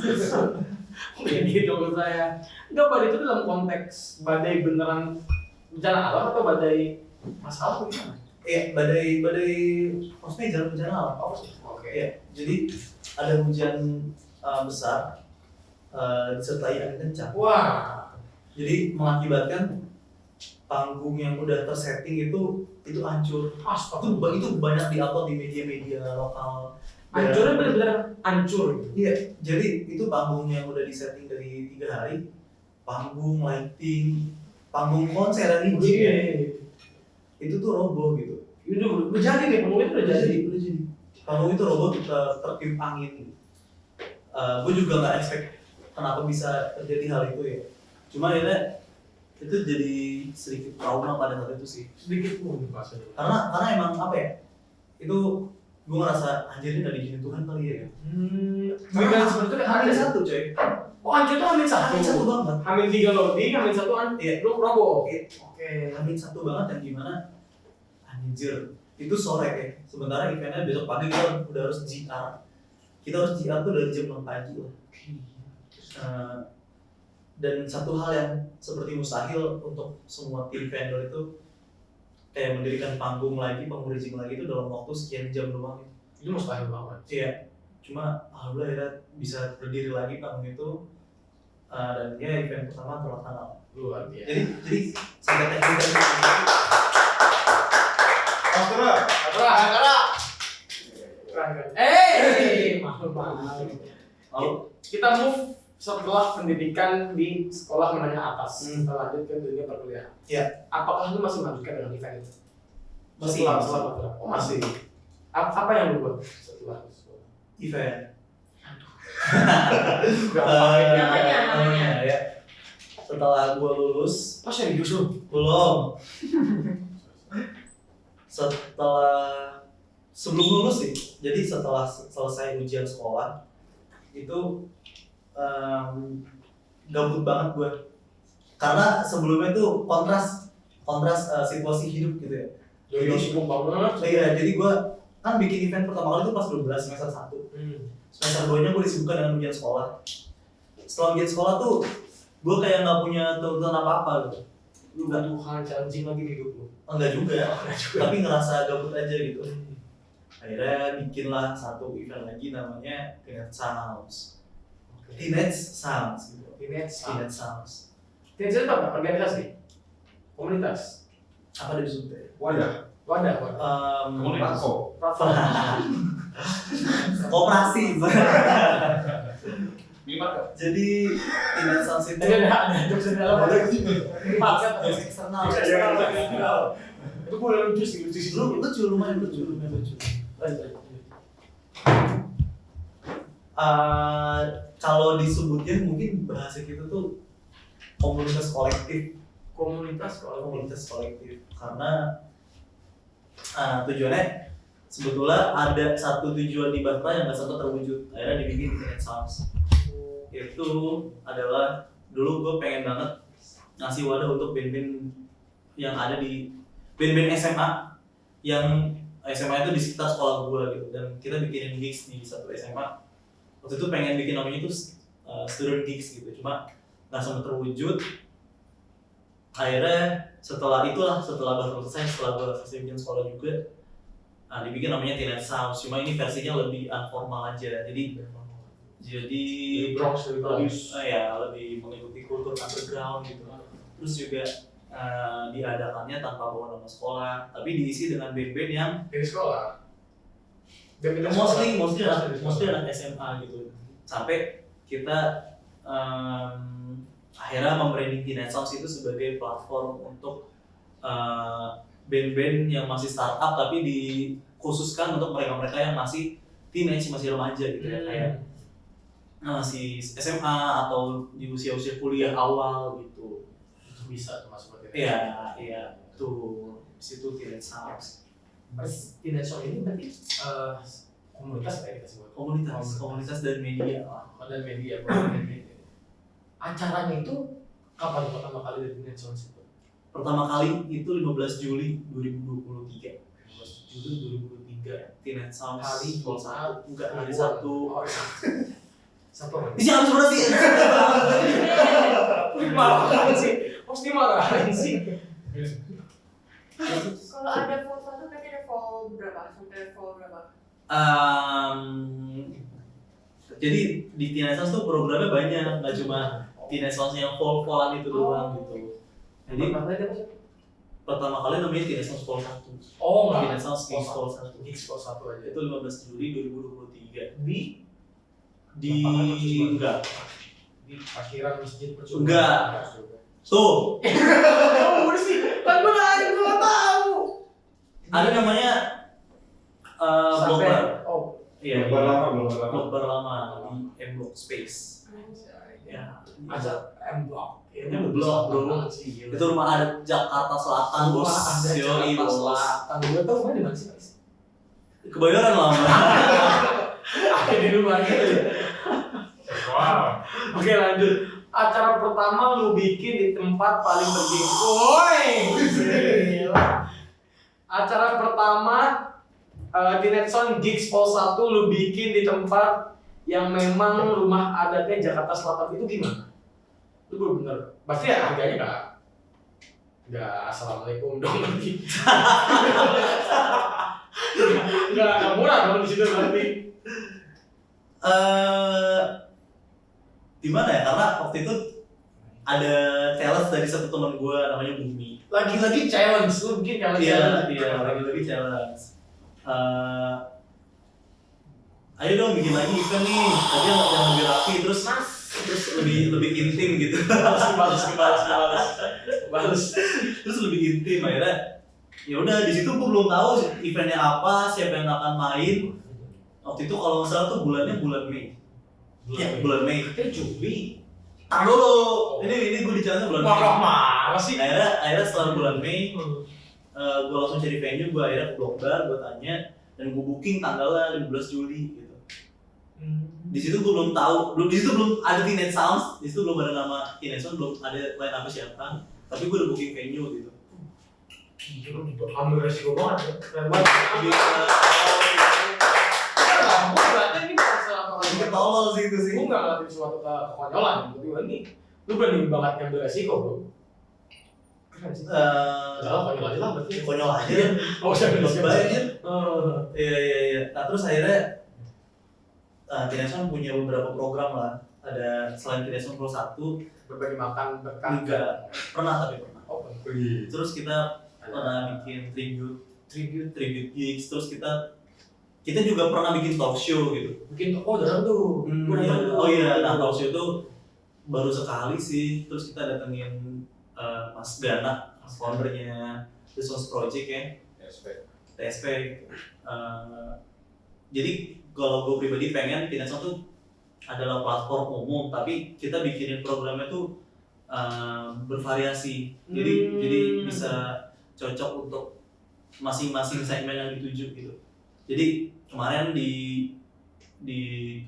Gitu menurut saya. Enggak, badai itu dalam konteks badai beneran bencana alam atau badai masalah atau gimana? Iya, badai maksudnya jalan bencana alam. Oke. Iya, jadi ada hujan besar disertai angin kencang. Wah. Jadi mengakibatkan panggung yang udah tersetting itu hancur. Astaga. Itu banyak diupload di media-media lokal. Hancurnya benar-benar hancur. Iya, jadi itu panggung yang udah disetting dari 3 hari, panggung lighting, panggung konser yang itu tuh roboh gitu. Itu udah jadi nih, panggung itu udah jadi. Panggung itu roboh tertiup angin. Gue juga nggak expect kenapa bisa terjadi hal itu ya. Cuma akhirnya itu jadi sedikit trauma pada saat itu sih. Sedikit pun pas. Karena emang apa ya? Itu gue ngerasa anjir ini nggak diizinin Tuhan kali ya. Karena sebenarnya kan Hamil 1 coy. Oh, hancur tuh Hamil 1. Hamil 1 banget. Hamil 3 loading, Hamil 1 Iya. lu roboh. Oke. Hamil 1 banget yang gimana? Anjir. itu sore ya. Sementara eventnya besok pagi kita udah harus GR. Kita harus GR tuh dari jam 6 pagi lah. Dan satu hal yang seperti mustahil untuk semua tim vendor itu kayak mendirikan panggung lagi, pang-bridging lagi itu dalam waktu sekian jam doang. Itu mustahil banget. Iya, cuma alhamdulillah akhirnya bisa berdiri lagi panggung itu, dan dia event pertama terlaksana. Luar biasa. Jadi sampai teknik Astra. Kita move setelah pendidikan di sekolah menengah atas, kita lanjut ke dunia perkuliahan. Iya. Apakah lu masih melanjutkan dengan event itu? Masih. Oh, masih. Apa yang lu buat setelah event? Namanya. Ya. Setelah gua lulus, Oh, serius lu? belum. Sebelum lulus sih. Jadi setelah selesai ujian sekolah itu gabut banget gue, karena sebelumnya tuh kontras situasi hidup gitu ya. Jadi sibuk banget. Iya, jadi gue kan bikin event pertama kali itu pas 12 semester 1. Semester 2 nya gue disibukkan dengan ujian sekolah. Setelah ujian sekolah tuh gue kayak nggak punya tuntutan apa-apa gitu. Lu butuh hal challenging lagi di hidup lu? Enggak juga, tapi ngerasa gabut aja gitu. Akhirnya bikinlah satu event lagi namanya Teenage Sounds. Teenage Sounds gitu. Teenage Sounds. Teenage apa? Organisasi? Komunitas? Apa disebutnya? Wadah. Komunitas kok. Koperasi. Gimana? Jadi Teenage Sounds itu Ada jokes di dalam ada gitu. Paket eksternal. Itu boleh lucu sih. Lumayan lucu. Kalau disebutin mungkin bahasa kita tuh komunitas kolektif. Komunitas kolektif karena tujuannya sebetulnya ada satu tujuan di Batra yang nggak sempat terwujud, akhirnya dibikin Teenage Sounds. Itu adalah dulu gue pengen banget ngasih wadah untuk band-band yang ada di band-band SMA yang SMA itu di sekitar sekolah gue gitu, dan kita bikinin gigs di satu SMA. Waktu itu pengen bikin namanya itu student gigs gitu, cuma nggak sempat terwujud. Akhirnya setelah baru selesai, setelah gue selesai bikin sekolah juga, dibikin namanya Teenage Sounds. Cuma ini versinya lebih informal aja, jadi lebih mengikuti kultur underground gitu. Terus juga diadakannya tanpa bawa nama sekolah, tapi diisi dengan band-band yang Dari sekolah. mostly anak SMA gitu. Sampai kita akhirnya membranding Teenage Sounds itu sebagai platform untuk band-band yang masih startup tapi dikhususkan untuk mereka-mereka yang masih teenage, masih remaja gitu ya, kayak masih SMA atau di usia-usia kuliah awal gitu. Bisa tuh masuk ke Iya, tuh situ Teenage Sounds. Teenage Sounds ini berarti komunitas kayak kita sebut. Komunitas dan media lah. Dan media. Acaranya itu kapan pertama kali dari Teenage Sounds itu? Pertama kali itu 15 Juli 2023. 15 Juli 2023. Teenage Sounds Hari Sabtu. Enggak, hari Sabtu. Sabtu apa? Ini siapa sebenarnya sih? Dimarahin sih. Pasti marahin sih. Kalau ada foto tuh berarti ada fall berapa? Sampai fall berapa? Jadi di Teenage Sounds tuh programnya banyak, nggak cuma Teenage Sounds yang fall-fallan itu doang gitu. Jadi pertama kali namanya Teenage Sounds Fall 1. Oh, Teenage Sounds Gigs Fall 1. Gigs Fall 1 aja. Itu 15 Juli 2023. Di enggak. Di parkiran masjid percuma. Enggak. Tuh. Oh, udah sih. Kan gue nanya, gue nggak tahu. Ada namanya blog bar. Oh, Iya. Blog Bar lama di M Block Space. Ya. ada M Block. M Block, bro. Itu rumah adat Jakarta Selatan, bos. Yoi, bos. Selatan. Gue tau rumah di mana sih? Kebayoran lama. Akhirnya di rumah gitu. Wow. Oke, lanjut. Acara pertama lu bikin di tempat paling tergengsi. Woi. acara pertama di Netson Gigs Pol 1 lu bikin di tempat yang memang rumah adatnya Jakarta Selatan itu gimana? Lu bener-bener pasti ya harganya nggak assalamualaikum dong nanti. Nggak murah dong di situ nanti. Gimana ya? Karena waktu itu ada challenge dari satu teman gue namanya Bumi. Lagi-lagi challenge, lu bikin challenge. Iya, lagi-lagi challenge. Ayo dong bikin lagi event nih, tapi yang lebih rapi terus lebih intim gitu. Bagus. Terus lebih intim akhirnya. Ya udah di situ gue belum tahu eventnya apa, siapa yang akan main. Waktu itu kalau nggak salah tuh bulannya bulan Mei. Iya, bulan Mei. Kayak Juli. Tar dulu. Ini gue di challenge bulan Mei. Mana sih? Akhirnya setelah bulan Mei, gue langsung cari venue, gue akhirnya ke Blogbar, gue tanya, dan gue booking tanggalnya 15 Juli gitu. Di situ gue belum tahu, di situ belum ada Teenage Sounds, di situ belum ada nama Teenage Sounds, belum ada line up siapa, tapi gue udah booking venue gitu. Ambil resiko banget ya. Keren banget. Gue berarti ini bukan salah Lagi ketolol sih itu sih. Gue nggak ngelakuin suatu kekonyolan, gitu ini. Lu berani banget ngambil resiko bro. Keren sih. Konyol aja lah berarti. Konyol aja. Oh, saya Lebay aja. Oh. Iya. Nah terus akhirnya Teenage Sounds punya beberapa program lah. Ada selain Teenage Sounds Pro 1, Berbagi makan berkah. enggak pernah. Oh, Terus kita pernah bikin tribute gigs, terus kita juga pernah bikin talk show gitu. bikin udah tuh. Oh iya, nah talk show itu baru sekali sih. Terus kita datengin Mas Gana, foundernya The Source Project ya, TSP. Jadi kalau gue pribadi pengen Teenage Sounds tuh adalah platform umum, tapi kita bikinin programnya tuh bervariasi. Jadi bisa cocok untuk masing-masing segmen yang dituju gitu. Jadi kemarin di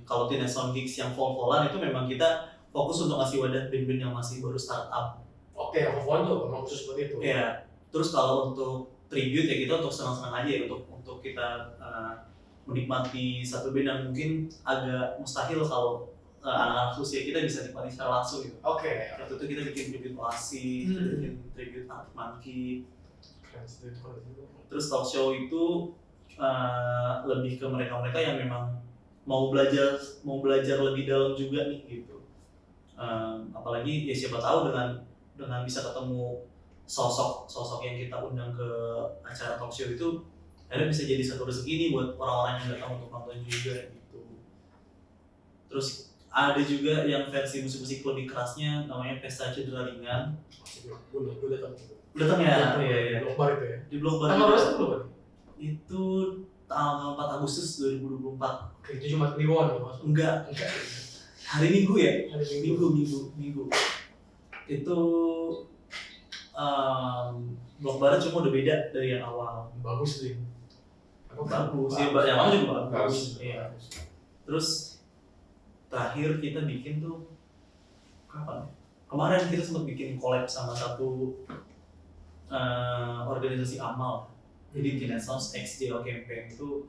kalau Teenage Sounds Gigs yang fall-fallan itu memang kita fokus untuk ngasih wadah band-band yang masih baru startup. Oke, fall tuh memang khusus seperti itu. Iya. Terus kalau untuk tribute ya kita untuk senang-senang aja ya, untuk kita menikmati satu band yang mungkin agak mustahil kalau anak-anak usia kita bisa nikmati secara langsung gitu. Oke. Waktu itu kita bikin tribute Oasis, kita bikin tribute Arctic Monkey. Terus talk show itu lebih ke mereka-mereka yang memang mau belajar lebih dalam juga nih gitu. Apalagi ya siapa tahu dengan bisa ketemu sosok yang kita undang ke acara talk show itu akhirnya bisa jadi satu rezeki nih buat orang-orang yang datang untuk nonton juga gitu. Terus ada juga yang versi musik-musik lebih kerasnya namanya Pesta Cedera Ringan. Gue Datang ya? Iya. Blogbar itu ya? Di Blogbar. Tanggal berapa itu Blogbar? Itu tanggal 4 Agustus 2024. Oke, itu cuma Kliwon ya mas? Enggak. Hari Minggu ya? Hari Minggu. Minggu. Itu Blogbar cuma udah beda dari yang awal. Bagus sih. Bagus. Yang awal juga bagus. Iya. Terus terakhir kita bikin tuh kapan? Kemarin kita sempat bikin collab sama satu organisasi amal. Jadi Teenage Sounds XJL Campaign itu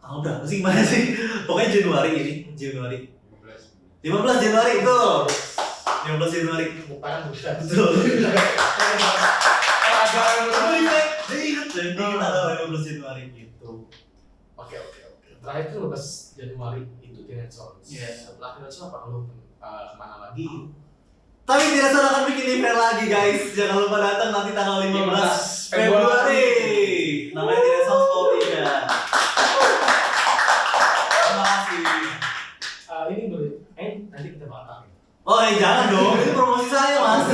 tanggal berapa sih kemarin sih? Pokoknya Januari 15 Januari itu. 15 Januari. Bukan bukan. Betul. Jadi Jadi kita ada 15 Januari gitu. Oke. Terakhir itu 15 Januari itu Teenage Sounds. Iya. Setelah Teenage Sounds apa lu kemana lagi? Tapi tidak salah akan bikin event lagi guys. Jangan lupa datang nanti tanggal 15 Februari. Namanya Teenage Sounds Pol 3. Terima kasih. Ini boleh. Nanti kita bakal. Oh jangan dong, itu promosi saya mas.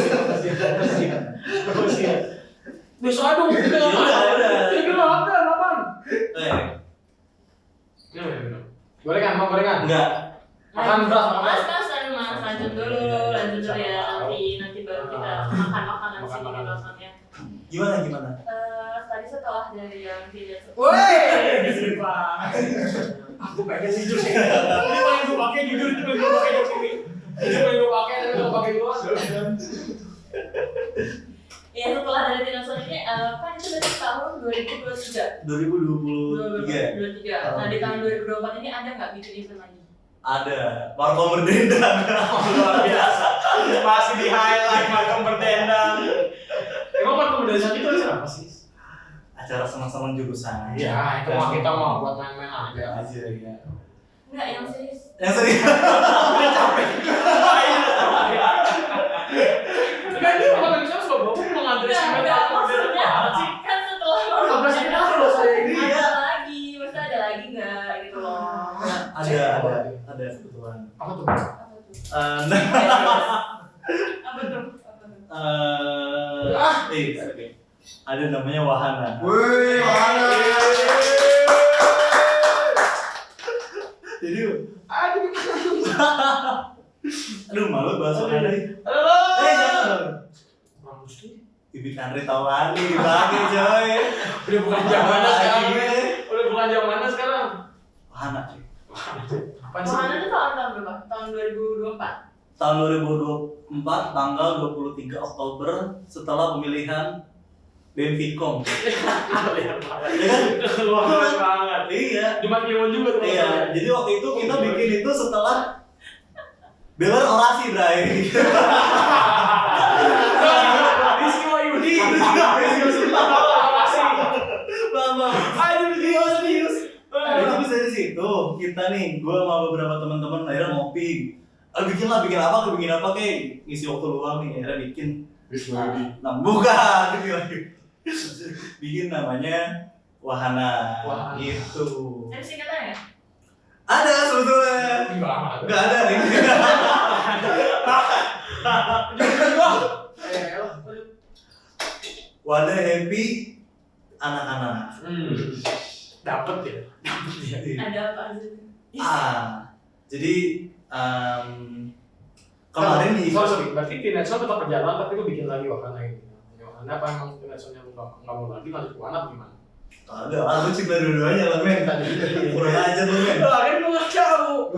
Promosi. Besok aja dong. Udah. Ini kenapa? Kapan? Minum. Gorengan, mau gorengan? Enggak. Makan beras, makan beras. Mas, lanjut dulu ya, nanti baru kita makan nasi di belakangnya. Gimana? Tadi setelah dari yang tidak Woi, aku pengen tidur sih. Ini paling gue pakai jujur itu paling gue pakai di sini. Ini paling gue pakai tapi gue pakai doang. Ya setelah dari Teenage Sounds ini 2023. 2023. Nah di tahun 2024 ini ada nggak bikin event lagi? Ada Markom Berdendang. Luar biasa. Masih di highlight Markom Berdendang. Emang Markom Berdendang itu apa sih? Acara senang-senang jurusan. Ya, itu mah kita mau buat main-main aja. Ya. Enggak, yang serius. Yang serius. Udah capek. Enggak, ini bukan yang serius loh, Bapak mau ngadres email Enggak, Markom Berdendang maksudnya banget sih. kan setelah Ngadres email terus saya ini. ada lagi, maksudnya ada lagi nggak gitu loh. Ada kebetulan. Apa tuh? Apa tuh? Nah, Apa tuh? Apa tuh? oke. Ada namanya wahana. Wih, mana? Jadi, aduh malu bahasa wahana. Halo. Jangan. Bang Musti. Bibit Andre tahu lagi dipakai coy. Udah bukan zamannya sekarang. Udah bukan zamannya sekarang. Wahana cuy. Apaan sih? Wahana itu tahun berapa? Tahun 2024. Tahun 2024 tanggal 23 Oktober setelah pemilihan Benficom. Lihat banget. Ya kan? Luar banget. Iya. Jumat Kliwon juga tuh. Iya, jadi waktu itu kita bikin itu setelah Beler orasi, Bray. Risiko Yudi. Bang. Aduh, serius. Itu bisa di situ. Kita nih, gue sama beberapa teman-teman akhirnya ngopi. Bikin apa kayak ngisi waktu luang nih, akhirnya bikin. Nah, bukan, bikin namanya Wahana. Gitu. Ada singkatannya? Ada sebetulnya. Enggak ada nih. Wadah happy anak-anak. Dapat ya. Ada apa aja? Jadi kemarin di sorry, berarti Tinetson tetap berjalan tapi lu bikin lagi Wahana ini. Wahana apa emang Tinetsonnya lu nggak mau lagi lanjut ke Wahana apa gimana? Ada, aku cinta dua-duanya lah men. Kurang aja lu men. Lah kan lu nggak tahu.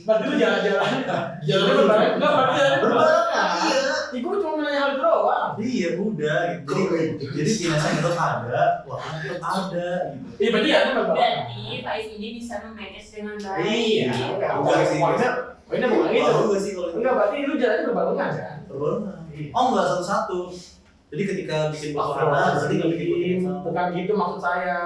Berarti lu jalan-jalan. Jalannya berbareng. Enggak, berarti jalannya berbareng. Iya. Iku cuma menanya hal itu doang. Iya udah gitu. Jadi Tinetson tetap ada, Wahana tetap ada gitu. Iya berarti ya itu berbareng. Berarti Faiz ini bisa memanage dengan baik. Iya. Enggak sih. Poinnya bukan gitu. Enggak sih kalau Enggak, berarti lu jalannya berbarengan kan? berbarengan. Oh enggak satu-satu. Jadi ketika bikin Wahana berarti nggak bikin Tinetson. Bukan gitu maksud saya.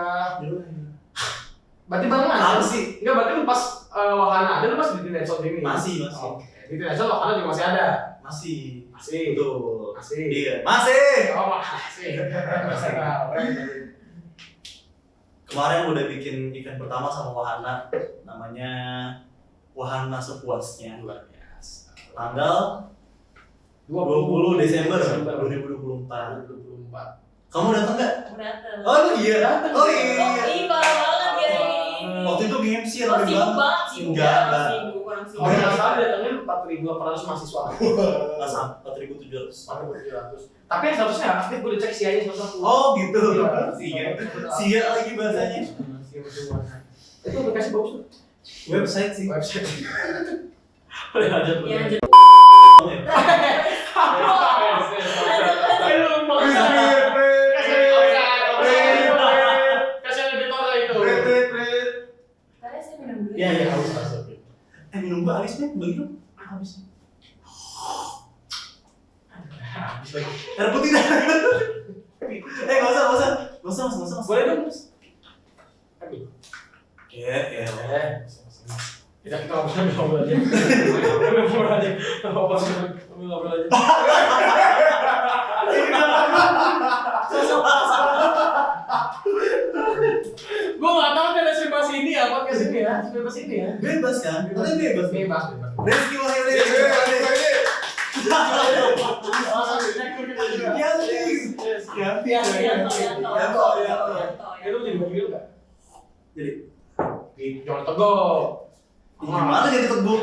Berarti barengan. Apa sih? Enggak, berarti lu pas Wahana ada lu pas di Tinetson ini. Masih. Oke. Di Tinetson Wahana juga masih ada. Masih. Masih. Betul. Masih. Iya, masih. Oh, masih. Masih tahu. Kemarin udah bikin event pertama sama Wahana, namanya Wahana Sepuasnya. Luar biasa. Tanggal 20 Desember 2024. 2024. Kamu datang nggak? Dateng. Oh iya. Datang. Oh Oh, iya. ih, parah banget ya ini. Waktu itu nge-MC Oh, rame sibuk banget. banget, sibuk. Enggak. Kurang sibuk. Oh, yang salah datangnya 4.800 mahasiswa. Nggak sampai 4.700. 4.700. Tapi yang statusnya aktif, gue udah cek sianya satu-satu. Oh gitu. Iya. Sia lagi bahasanya. Itu aplikasi bagus tuh. Website sih. Website. Boleh aja tuh. Iya, lanjut. Kasih editornya itu. Tadi saya minum dulu. Iya, iya, harus masuk. Minum gua alis nih, begitu. Habis. Habis lagi. Air putih dah. Nggak usah. Boleh dong, Mas. Aduh. Ya. Kita ngobrol aja. Ngobrol aja. Gue nggak tahu kan bebas ini ya, podcast ini ya, bebas ini ya. Bebas kan? Katanya bebas. Bebas. Rezeki Wahyudi. Itu jadi bagian nggak? Jadi Jangan tegok. gimana jadi teguh?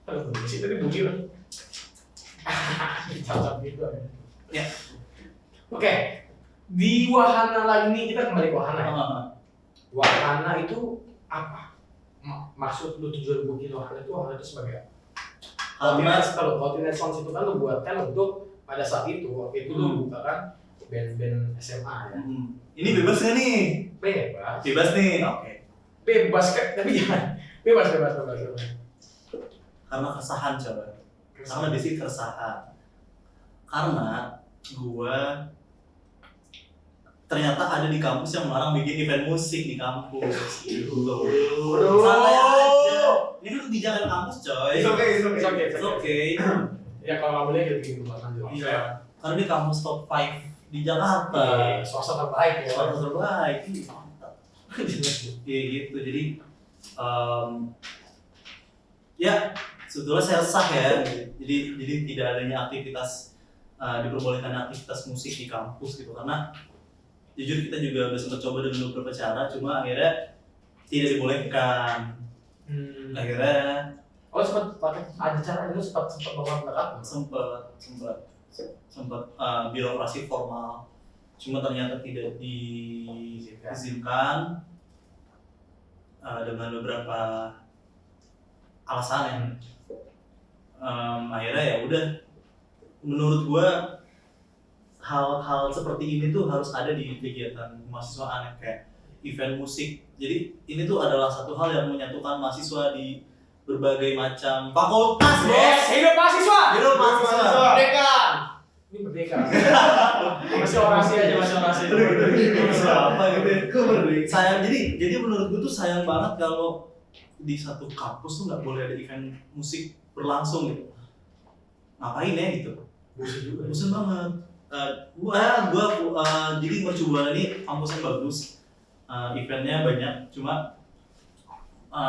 Aduh, di situ bunyi lah. Cocok gitu Ya. Oke, di Wahana lagi nih, kita kembali ke Wahana ya. Wahana itu apa? Maksud lu tujuan gue bikin Wahana itu sebagai apa? Kalau Tinetsons itu kan lu buatkan untuk pada saat itu, waktu itu lu buka kan band-band SMA ya. Ini bebas nggak nih? Bebas. Bebas nih. Oke. Bebas tapi jangan. Bebas. Karena keresahan coba. Karena di sini keresahan. Karena gua ternyata ada di kampus yang melarang bikin event musik di kampus. Santai aja. Ini kan kebijakan kampus, coy. It's Okay. Ya kalau nggak boleh kita bikin dulu lanjut. Iya. Karena di kampus top 5 di Jakarta. Swasta terbaik ya. Suara terbaik. Mantap. Iya gitu. Jadi ya sebetulnya saya resah ya. Jadi tidak adanya aktivitas diperbolehkan aktivitas musik di kampus gitu, karena jujur kita juga udah sempat coba dengan beberapa cara, cuma akhirnya tidak dibolehkan. Akhirnya sempat pakai ada cara dulu sempat mendekat. sempat birokrasi formal, cuma ternyata tidak diizinkan dengan beberapa alasan yang akhirnya ya udah. Menurut gua hal-hal seperti ini tuh harus ada di kegiatan mahasiswaan kayak event musik. Jadi ini tuh adalah satu hal yang menyatukan mahasiswa di berbagai macam fakultas. Yes, hidup mahasiswa. Hidup mahasiswa. Merdeka. Ini merdeka. Masih orasi aja, masih orasi. Apa gitu? Sayang, jadi menurut gua tuh sayang banget kalau di satu kampus tuh nggak boleh ada event musik berlangsung gitu. Ngapain ya gitu? Bosan banget. Jadi Mercu Buana ini kampusnya bagus, eventnya banyak, cuma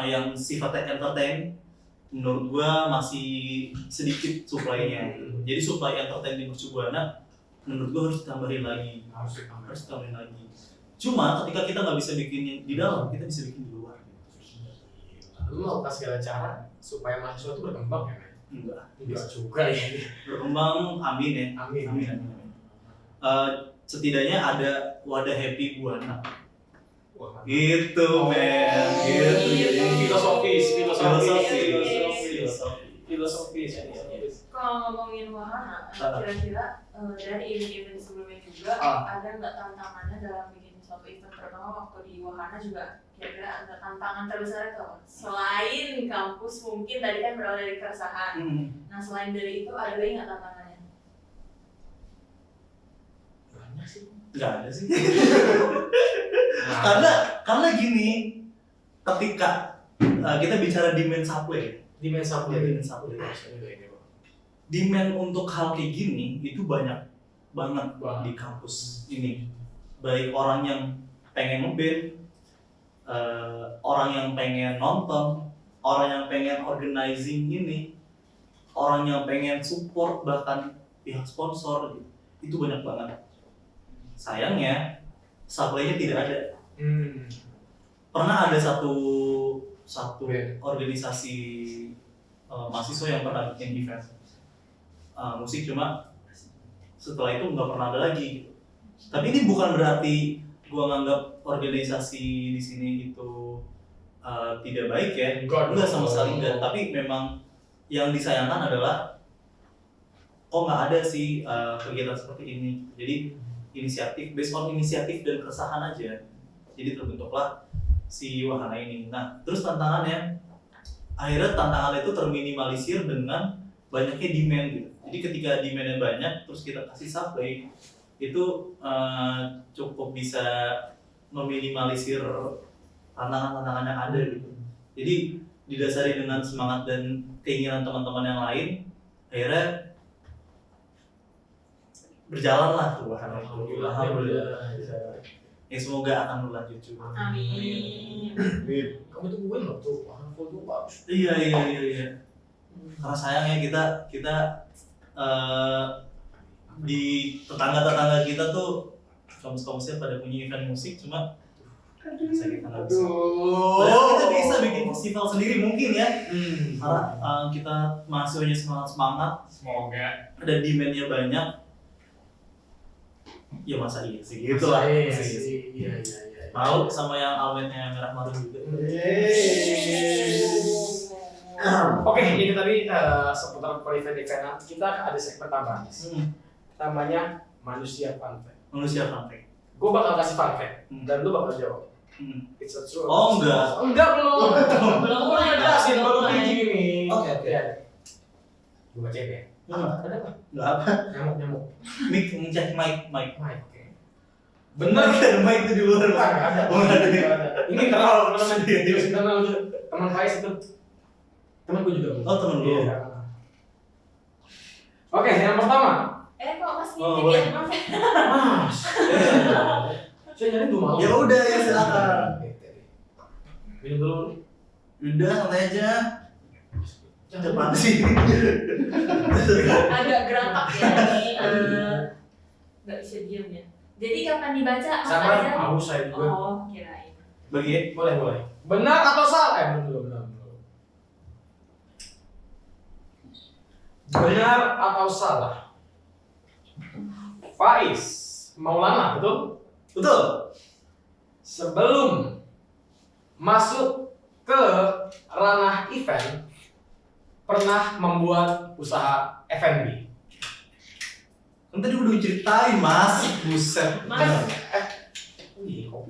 yang sifatnya entertain menurut gua masih sedikit supply-nya. Jadi supply entertain di Mercu Buana menurut gua harus ditambahin lagi. Cuma ketika kita nggak bisa bikin di dalam, kita bisa bikin di luar. Lu mau kasih segala cara supaya mahasiswa itu berkembang ya, men? Enggak juga ya. berkembang, amin ya. Amin. Setidaknya ada wadah happy Buana. Gitu, men. Gitu. Filosofis. Kalau ngomongin wahana, kira-kira dari event-event sebelumnya juga ada nggak tantangannya dalam bikin suatu event, terutama waktu di wahana juga kira-kira ada tantangan terbesar itu selain kampus mungkin tadi kan berawal dari keresahan. Nah selain dari itu ada lagi nggak tantangannya? Banyak sih. Nggak ada sih. karena gini, ketika kita bicara demand supply, demand untuk hal kayak gini itu banyak banget di kampus ini. Baik orang yang pengen ngeband, orang yang pengen nonton, orang yang pengen organizing ini, orang yang pengen support bahkan pihak sponsor, itu banyak banget. Sayangnya supply-nya tidak ada. Pernah ada satu organisasi mahasiswa yang pernah bikin event musik, cuma setelah itu nggak pernah ada lagi. Tapi ini bukan berarti gua nganggap organisasi di sini itu tidak baik ya, enggak sama sekali enggak. Tapi memang yang disayangkan adalah kok nggak ada sih kegiatan seperti ini. Jadi based on inisiatif dan keresahan aja, jadi terbentuklah si wahana ini. Nah terus tantangannya itu terminimalisir dengan banyaknya demand gitu. Jadi ketika demandnya banyak terus kita kasih supply, itu cukup bisa meminimalisir tantangan-tantangan yang ada gitu. Jadi didasari dengan semangat dan keinginan teman-teman yang lain, akhirnya berjalanlah tuh wahana. Alhamdulillah. Ya semoga akan berlanjut juga. Amin. Kamu tuh gue loh tuh, wahana full tuh bagus. Iya. Karena sayangnya kita di tetangga kita tuh kampus-kampusnya pada punya event musik, cuma kita nggak bisa. Padahal kita bisa bikin festival sendiri mungkin ya. Karena kita mahasiswanya semangat, Semoga. ada demand-nya banyak. Ya masa iya sih gitu lah. Iya. Mau sama yang almennya merah marun juga. Oke, ini tadi seputar event-eventan. Kita ada segmen tambahan. Namanya manusia fun fact. Manusia fun fact. Gue bakal kasih fun fact dan lu bakal jawab. It's a true. Oh, enggak. Enggak belum. Belum Gue udah jelasin baru mulai. bridging ini. Oke, oke. Gue baca ya. Ada apa? Enggak apa. Nyamuk. Mic, ngecek mic. Oke. Bener. Ada mic itu di luar. Enggak ada. Oh, nggak ada. Ini internal teman-teman. Internal tuh. Teman Faiz itu. Teman gue juga. Oh, temen lu. Iya. Oke, yang pertama. Kok Mas Oh, ngintip boleh. ya? Maaf ya. Mas. Saya nyari 2 malam. Ya udah, ya silakan. Minum dulu. Udah, santai aja. Cepat sih. Agak gerantak ya ini. Nggak bisa diam ya. Jadi kapan dibaca? Mas Sama aja? haus saya juga. Oh, kirain. Bagi Boleh. Benar atau salah? Benar. Benar atau salah? Faiz Maulana, betul? betul. Sebelum masuk ke ranah event, pernah membuat usaha F&B. Kan tadi udah ceritain, Mas. Buset. Mas.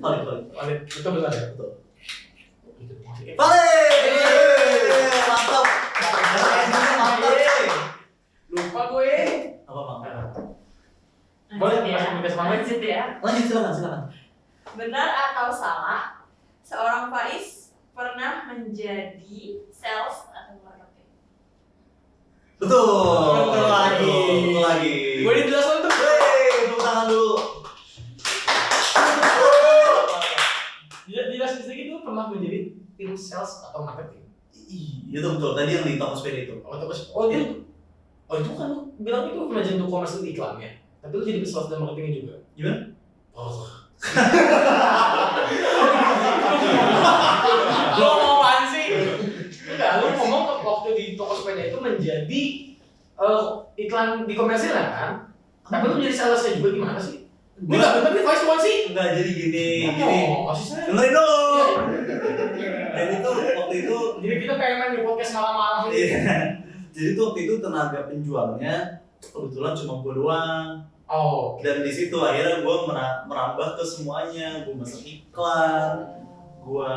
Valid. Betul ya? Betul. Valid. Mantap. Mantap. Lupa gue. Apa, Bang? Boleh, Lanjut ya. masuk ke semangat. Lanjut ya. Lanjut, silakan. Benar atau salah, seorang Faiz pernah menjadi sales atau marketing? Betul. Betul lagi. Betul lagi. Gue dijelasin tuh. Tepuk tangan dulu. Dijelasin sedikit tuh pernah menjadi tim sales atau marketing. Iya, itu betul. Tadi yang di toko sepeda itu. Itu kan lu bilang itu pernah jadi komersil iklan ya. Tapi lu jadi sales dan marketingnya juga. Gimana? Oh. Lu ngomong apaan sih? Enggak, lu ngomong waktu di toko sepeda itu menjadi iklan di komersil kan? Tapi lu jadi salesnya juga gimana sih? Enggak, tapi voice one sih. Enggak, jadi gini. Oh, asisnya. Dengerin dulu. Iya. Dan itu waktu itu Jadi kita pengen main di podcast malam-malam ini. iya. Jadi tuh waktu itu tenaga penjualnya kebetulan cuma gue doang. Oh, Dan di situ akhirnya gue merambah ke semuanya. Gue masuk iklan, gue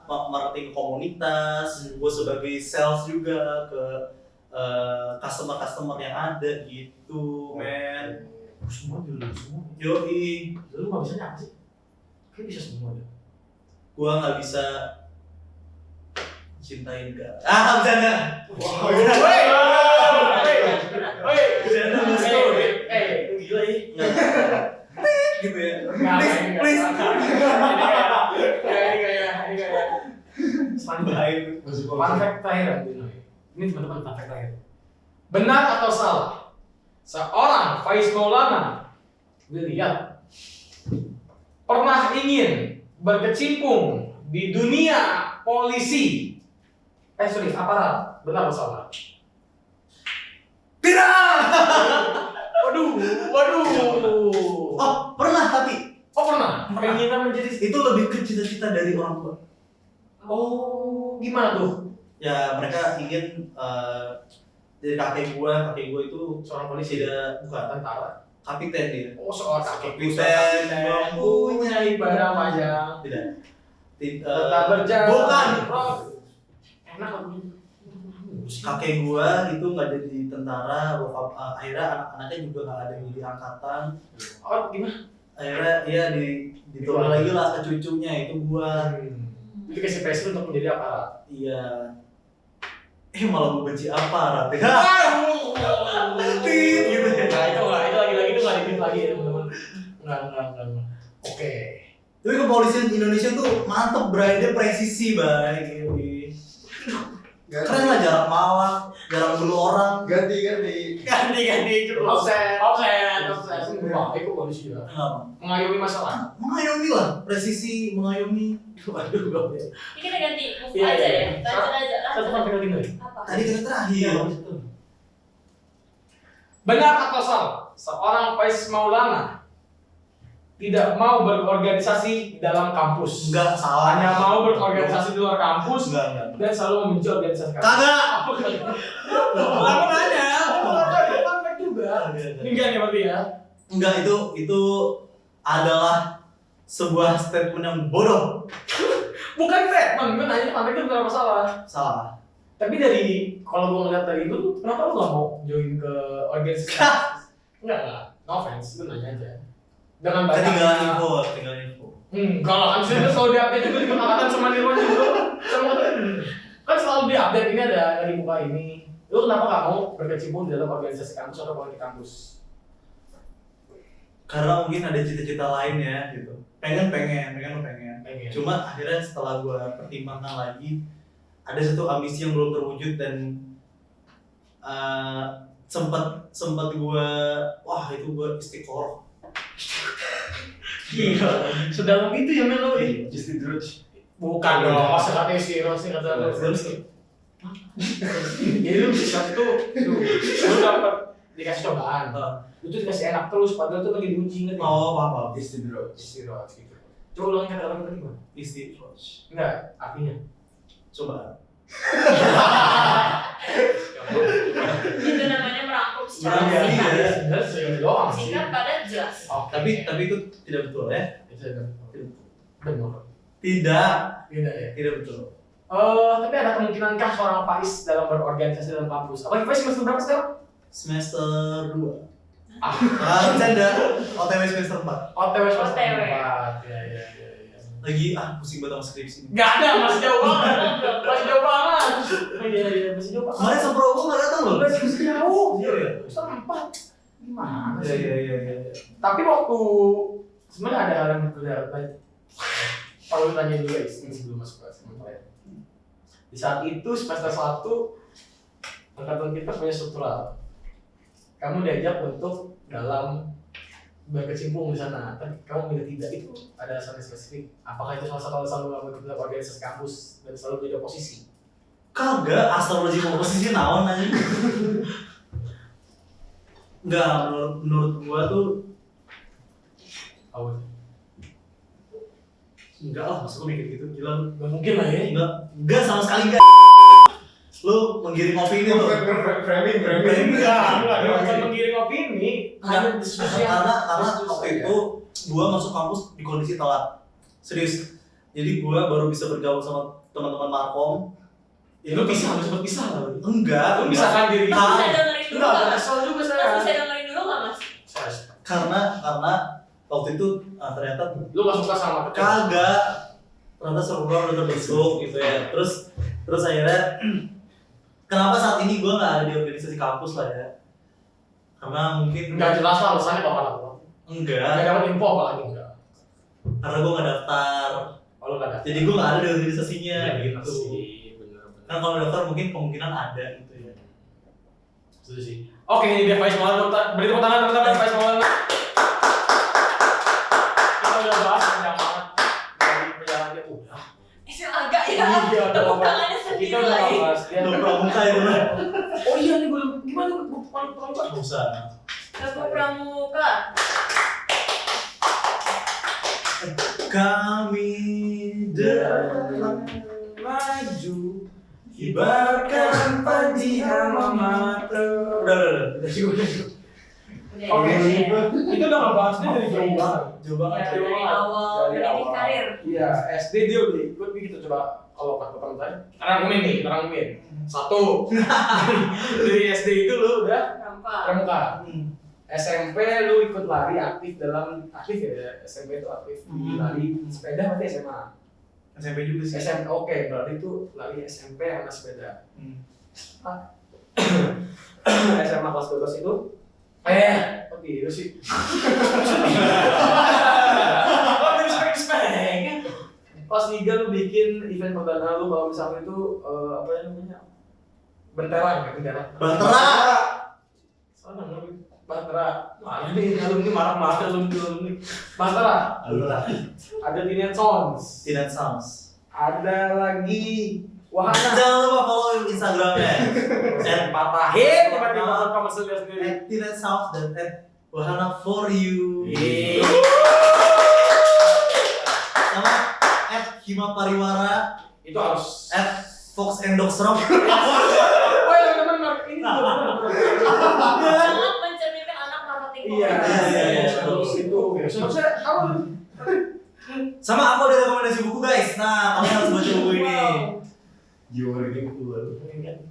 marketing komunitas, gue sebagai sales juga ke customer yang ada gitu, men. semua dulu semua. Yoi, Lu nggak bisa apa sih? Kayak bisa semua deh. gue nggak bisa cintain gak? Bercanda. Gila ya. Gitu ya. Please. Ini kayak. Fun fact terakhir. Ini teman-teman fun fact terakhir. Benar atau salah? Seorang Faiz Maulana William pernah ingin berkecimpung di dunia polisi. Aparat. Benar atau salah? Tidak. Waduh. Oh, pernah tapi Oh pernah? Pengen menjadi. itu lebih ke cita-cita dari orang tua. Oh, gimana tuh? Ya mereka ingin dari kakek gua itu Seorang polisi tidak bukan tentara. kapiten dia. Oh, seorang Kapiten mempunyai pada wajah. Tidak. Tetap berjalan. Bukan. Enak kan? Kakek gua itu nggak jadi tentara, akhirnya anak-anaknya juga nggak ada yang jadi angkatan. Oh, gimana? Akhirnya dia diturunin lagi lah ke cucunya itu gua. Itu kasih presiden untuk menjadi aparat. Iya. Malah gue benci aparat ya. Tit gitu ya. Nah, itu lagi-lagi itu nggak dipilih lagi ya teman-teman. Enggak. Oke. Tapi kepolisian Indonesia tuh mantep, Bray. Dia presisi, Bray. Keren lah, jarang malak, jarang bunuh orang. Ganti. Ganti. Offset. Baik kok polisi ya. Kenapa? Mengayomi masalah. Mengayomi lah, presisi mengayomi. Waduh, gak Ini kita ganti move Iya, aja iya. ya. Lanjut aja. Satu sampai lagi nih. Apa? Tadi kita terakhir. Benar atau salah? Seorang Faiz Maulana tidak mau berorganisasi dalam kampus. Enggak salah. Hanya mau berorganisasi di luar kampus Enggak. dan selalu membenci organisasi kampus. Kagak. Aku nanya, aku nggak tahu, fun fact juga. Ini enggak ya berarti ya? Enggak, itu adalah sebuah statement yang bodoh. Bukan statement, gue nanya sampai itu benar apa salah. Salah. Tapi dari kalau gue ngeliat dari itu, kenapa lu gak mau join ke organisasi? Enggak, no offense, gue nanya aja. Dengan Ketinggalan banyaknya info. kalau kan sudah selalu diupdate juga di angkatan sama Nirwan juga. Kan selalu diupdate ini ada dari buka ini. Lu kenapa gak mau berkecimpung di dalam organisasi kampus atau politik kampus? Karena mungkin ada cita-cita lain ya gitu. Pengen. Pengen. Cuma akhirnya setelah gue pertimbangkan lagi, ada satu ambisi yang belum terwujud dan sempat gue, wah itu gue istiqoroh. Gila, sedalam itu ya Melo. Just Drudge. Bukan dong, masa katanya si Rosi kata lu. Jadi lu bisa itu, lu dapat dikasih cobaan. Lu tuh dikasih enak terus, padahal tuh lagi diuji ngerti. Oh, apa? Just Drudge. Istirahat gitu. Coba ulangin kata-kata tadi gimana? Istiqoroh. Enggak, artinya. Coba. Itu namanya merangkum secara Iya, singkat. iya. Sebenarnya doang sih. Singkat, padat, jelas. Tapi itu tidak betul ya? Benar. Tidak betul. Tapi ada kemungkinankah seorang Faiz dalam berorganisasi dalam kampus? Apalagi Faiz semester berapa sekarang? Semester 2. Bercanda. OTW semester 4. OTW semester OTW. 4. Iya. Lagi pusing banget sama skripsi. Gak ada, masih jauh banget. Masih jauh banget. Iya, masih jauh banget. Kemarin sempro gue nggak datang loh. Masih jauh. Iya. Semester 4. Gimana sih? Iya. Tapi waktu sebenarnya ada hal yang berbeda. Kalau lu tanya dulu guys, ini sebelum masuk ke sementara. Di saat itu semester 1 angkatan kita punya struktural. Kamu diajak untuk dalam berkecimpung di sana, tapi kamu milih tidak, itu ada alasan spesifik. Apakah itu salah satu alasan lu nggak mau ikut dalam organisasi kampus dan selalu jadi oposisi? Kagak, asal lagi posisi naon aja. Enggak, menurut gua tuh Awal. enggak lah, masa gua mikir gitu, gila lu. Gak mungkin lah ya. Enggak sama sekali enggak. Lu menggiring opini lu. Framing. Bukan menggiring opini. Hanya diskusi yang Karena waktu itu gua masuk kampus di kondisi telat. Serius. Jadi gua baru bisa bergaul sama teman-teman Markom. Ya lu bisa, harus berpisah lah. Enggak, Lu bisa kan diri. Mas bisa dengerin dulu Enggak, nggak, ada Mas? kesel juga Mas saya. bisa dengerin dulu nggak, Mas? karena waktu itu ternyata Lu gak suka sama ketua? kagak, ternyata struktural udah terbentuk gitu ya. Terus akhirnya kenapa saat ini gue nggak ada di organisasi kampus lah ya, karena mungkin Nggak jelas lah alasannya kalau apa. Nggak enggak, dapat info apalagi enggak. karena gue nggak daftar, Oh, lu nggak ada. jadi gue nggak ada di organisasinya Bener gitu. sih, bener. Kan kalau daftar mungkin kemungkinan ada gitu ya. Setuju sih. Oke, ini dia Faiz Maulana. Beri tepuk tangan teman-teman Faiz Maulana. Kita udah bahas panjang banget dari perjalanannya udah. Itu agak ya. Iya, Tepuk udah. tangannya Kita sendiri udah lagi. bahas dia. Lu pramuka itu lah. Oh iya nih gue gimana gue paling Nggak usah. Tepuk pramuka. Kami dalam maju kibarkan panji alma mater. Udah. Udah, Oke, ya. itu udah ngebahasnya dari jauh banget. Jauh banget. Ya, dari awal mendidik karir. Iya, SD dia udah ikut gitu. Coba kalau pas pertama tadi rangkumin. Satu. Dari SD itu lu udah Rampak. pramuka. SMP lu ikut lari aktif ya, SMP itu aktif di lari sepeda berarti SMA. SMP juga sih. SMP oke, berarti itu lari SMP sama sepeda. SMA kelas 12 itu kok gitu sih? Respect. Pas 3 lu bikin event perdana lu kalau misalnya itu apa namanya? Bentera. Sana lu Bantera. Wah, ini alumni marah-marah alumni. Bantera. Ada Teenage Sounds. Ada lagi Wahana. Jangan lupa follow Instagramnya. Patahin tiba-tiba komersil dia sendiri. @Teenage Sounds dan @Wahana for you. Sama @Hima Pariwara. Itu harus. @Fox and Dog Strong. Oh ya teman-teman, ini juga Sangat mencerminkan anak marketing Iya. Iya. Terus itu. Seharusnya Sama aku ada rekomendasi buku guys. Nah, kalian harus baca buku ini. Jiwa ini keluar.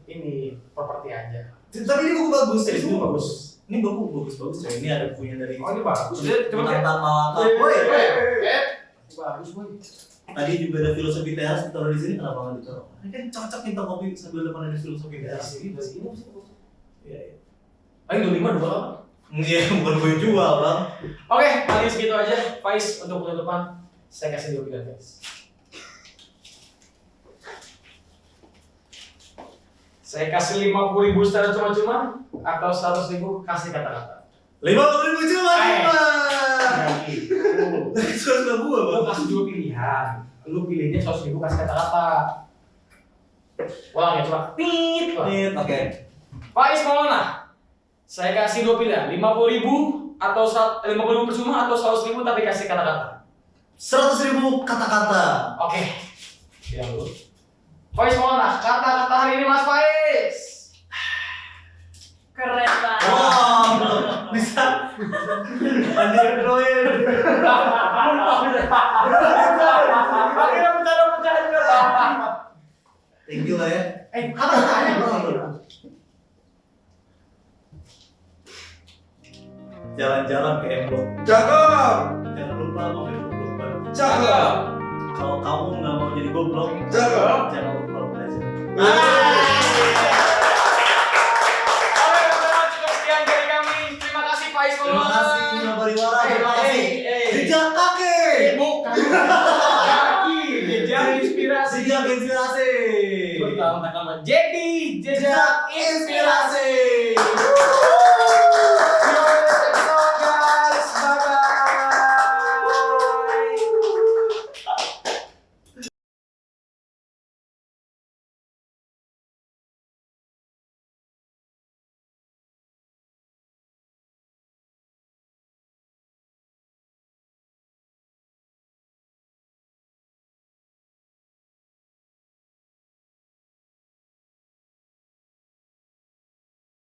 Ini properti aja. Tapi ini buku bagus. Ini buku bagus. Ini buku bagus coy. Ini ada bukunya dari Oh, ini bagus. Coba lihat. Tentang Malaka. Woi. Bagus, boy. Tadi juga ada filosofi teras ditaruh di sini, kenapa nggak ditaruh? Ini kan cocok kita kopi sambil depan ada filosofi Dari teras. sini, dari sini sih. Iya, iya. Ayo 25 dua. Iya, bukan gue jual bang. Oke, paling segitu aja. Faiz untuk penutupan. Saya kasih 2 pilihan, guys. Saya kasih 50.000 secara cuma-cuma atau 100.000 kasih kata-kata. 50.000 cuma. Itu Sudah gua bang. Lu kasih 2 pilihan. Lu pilihnya 100.000 kasih kata-kata. Ulang ya, coba. Tit. Oke. Faiz mau mana? Saya kasih 2 pilihan, 50.000 atau 50.000 percuma atau 100.000 tapi kasih kata-kata. 100.000 kata-kata. Oke. Bilang dulu. Faiz mau mana? Kata-kata hari ini Mas Faiz. Keren banget. Wow, bisa. Andi Android. Akhirnya bercanda juga. Thank you lah ya. Kata-katanya bro. Jalan-jalan ke M-Block. Cakep. Jangan lupa mampir ke Blok Baru. Cakep. Kalau kamu nggak mau jadi goblok, Cakep. jangan lupa belajar. Oke, teman-teman, cukup sekian dari kami. Terima kasih Faiz. Terima kasih Bima Bariwara. Terima kasih. Jejak kaki. Bukan. Kaki. Jejak inspirasi. Jejak inspirasi. Jadi jejak inspirasi.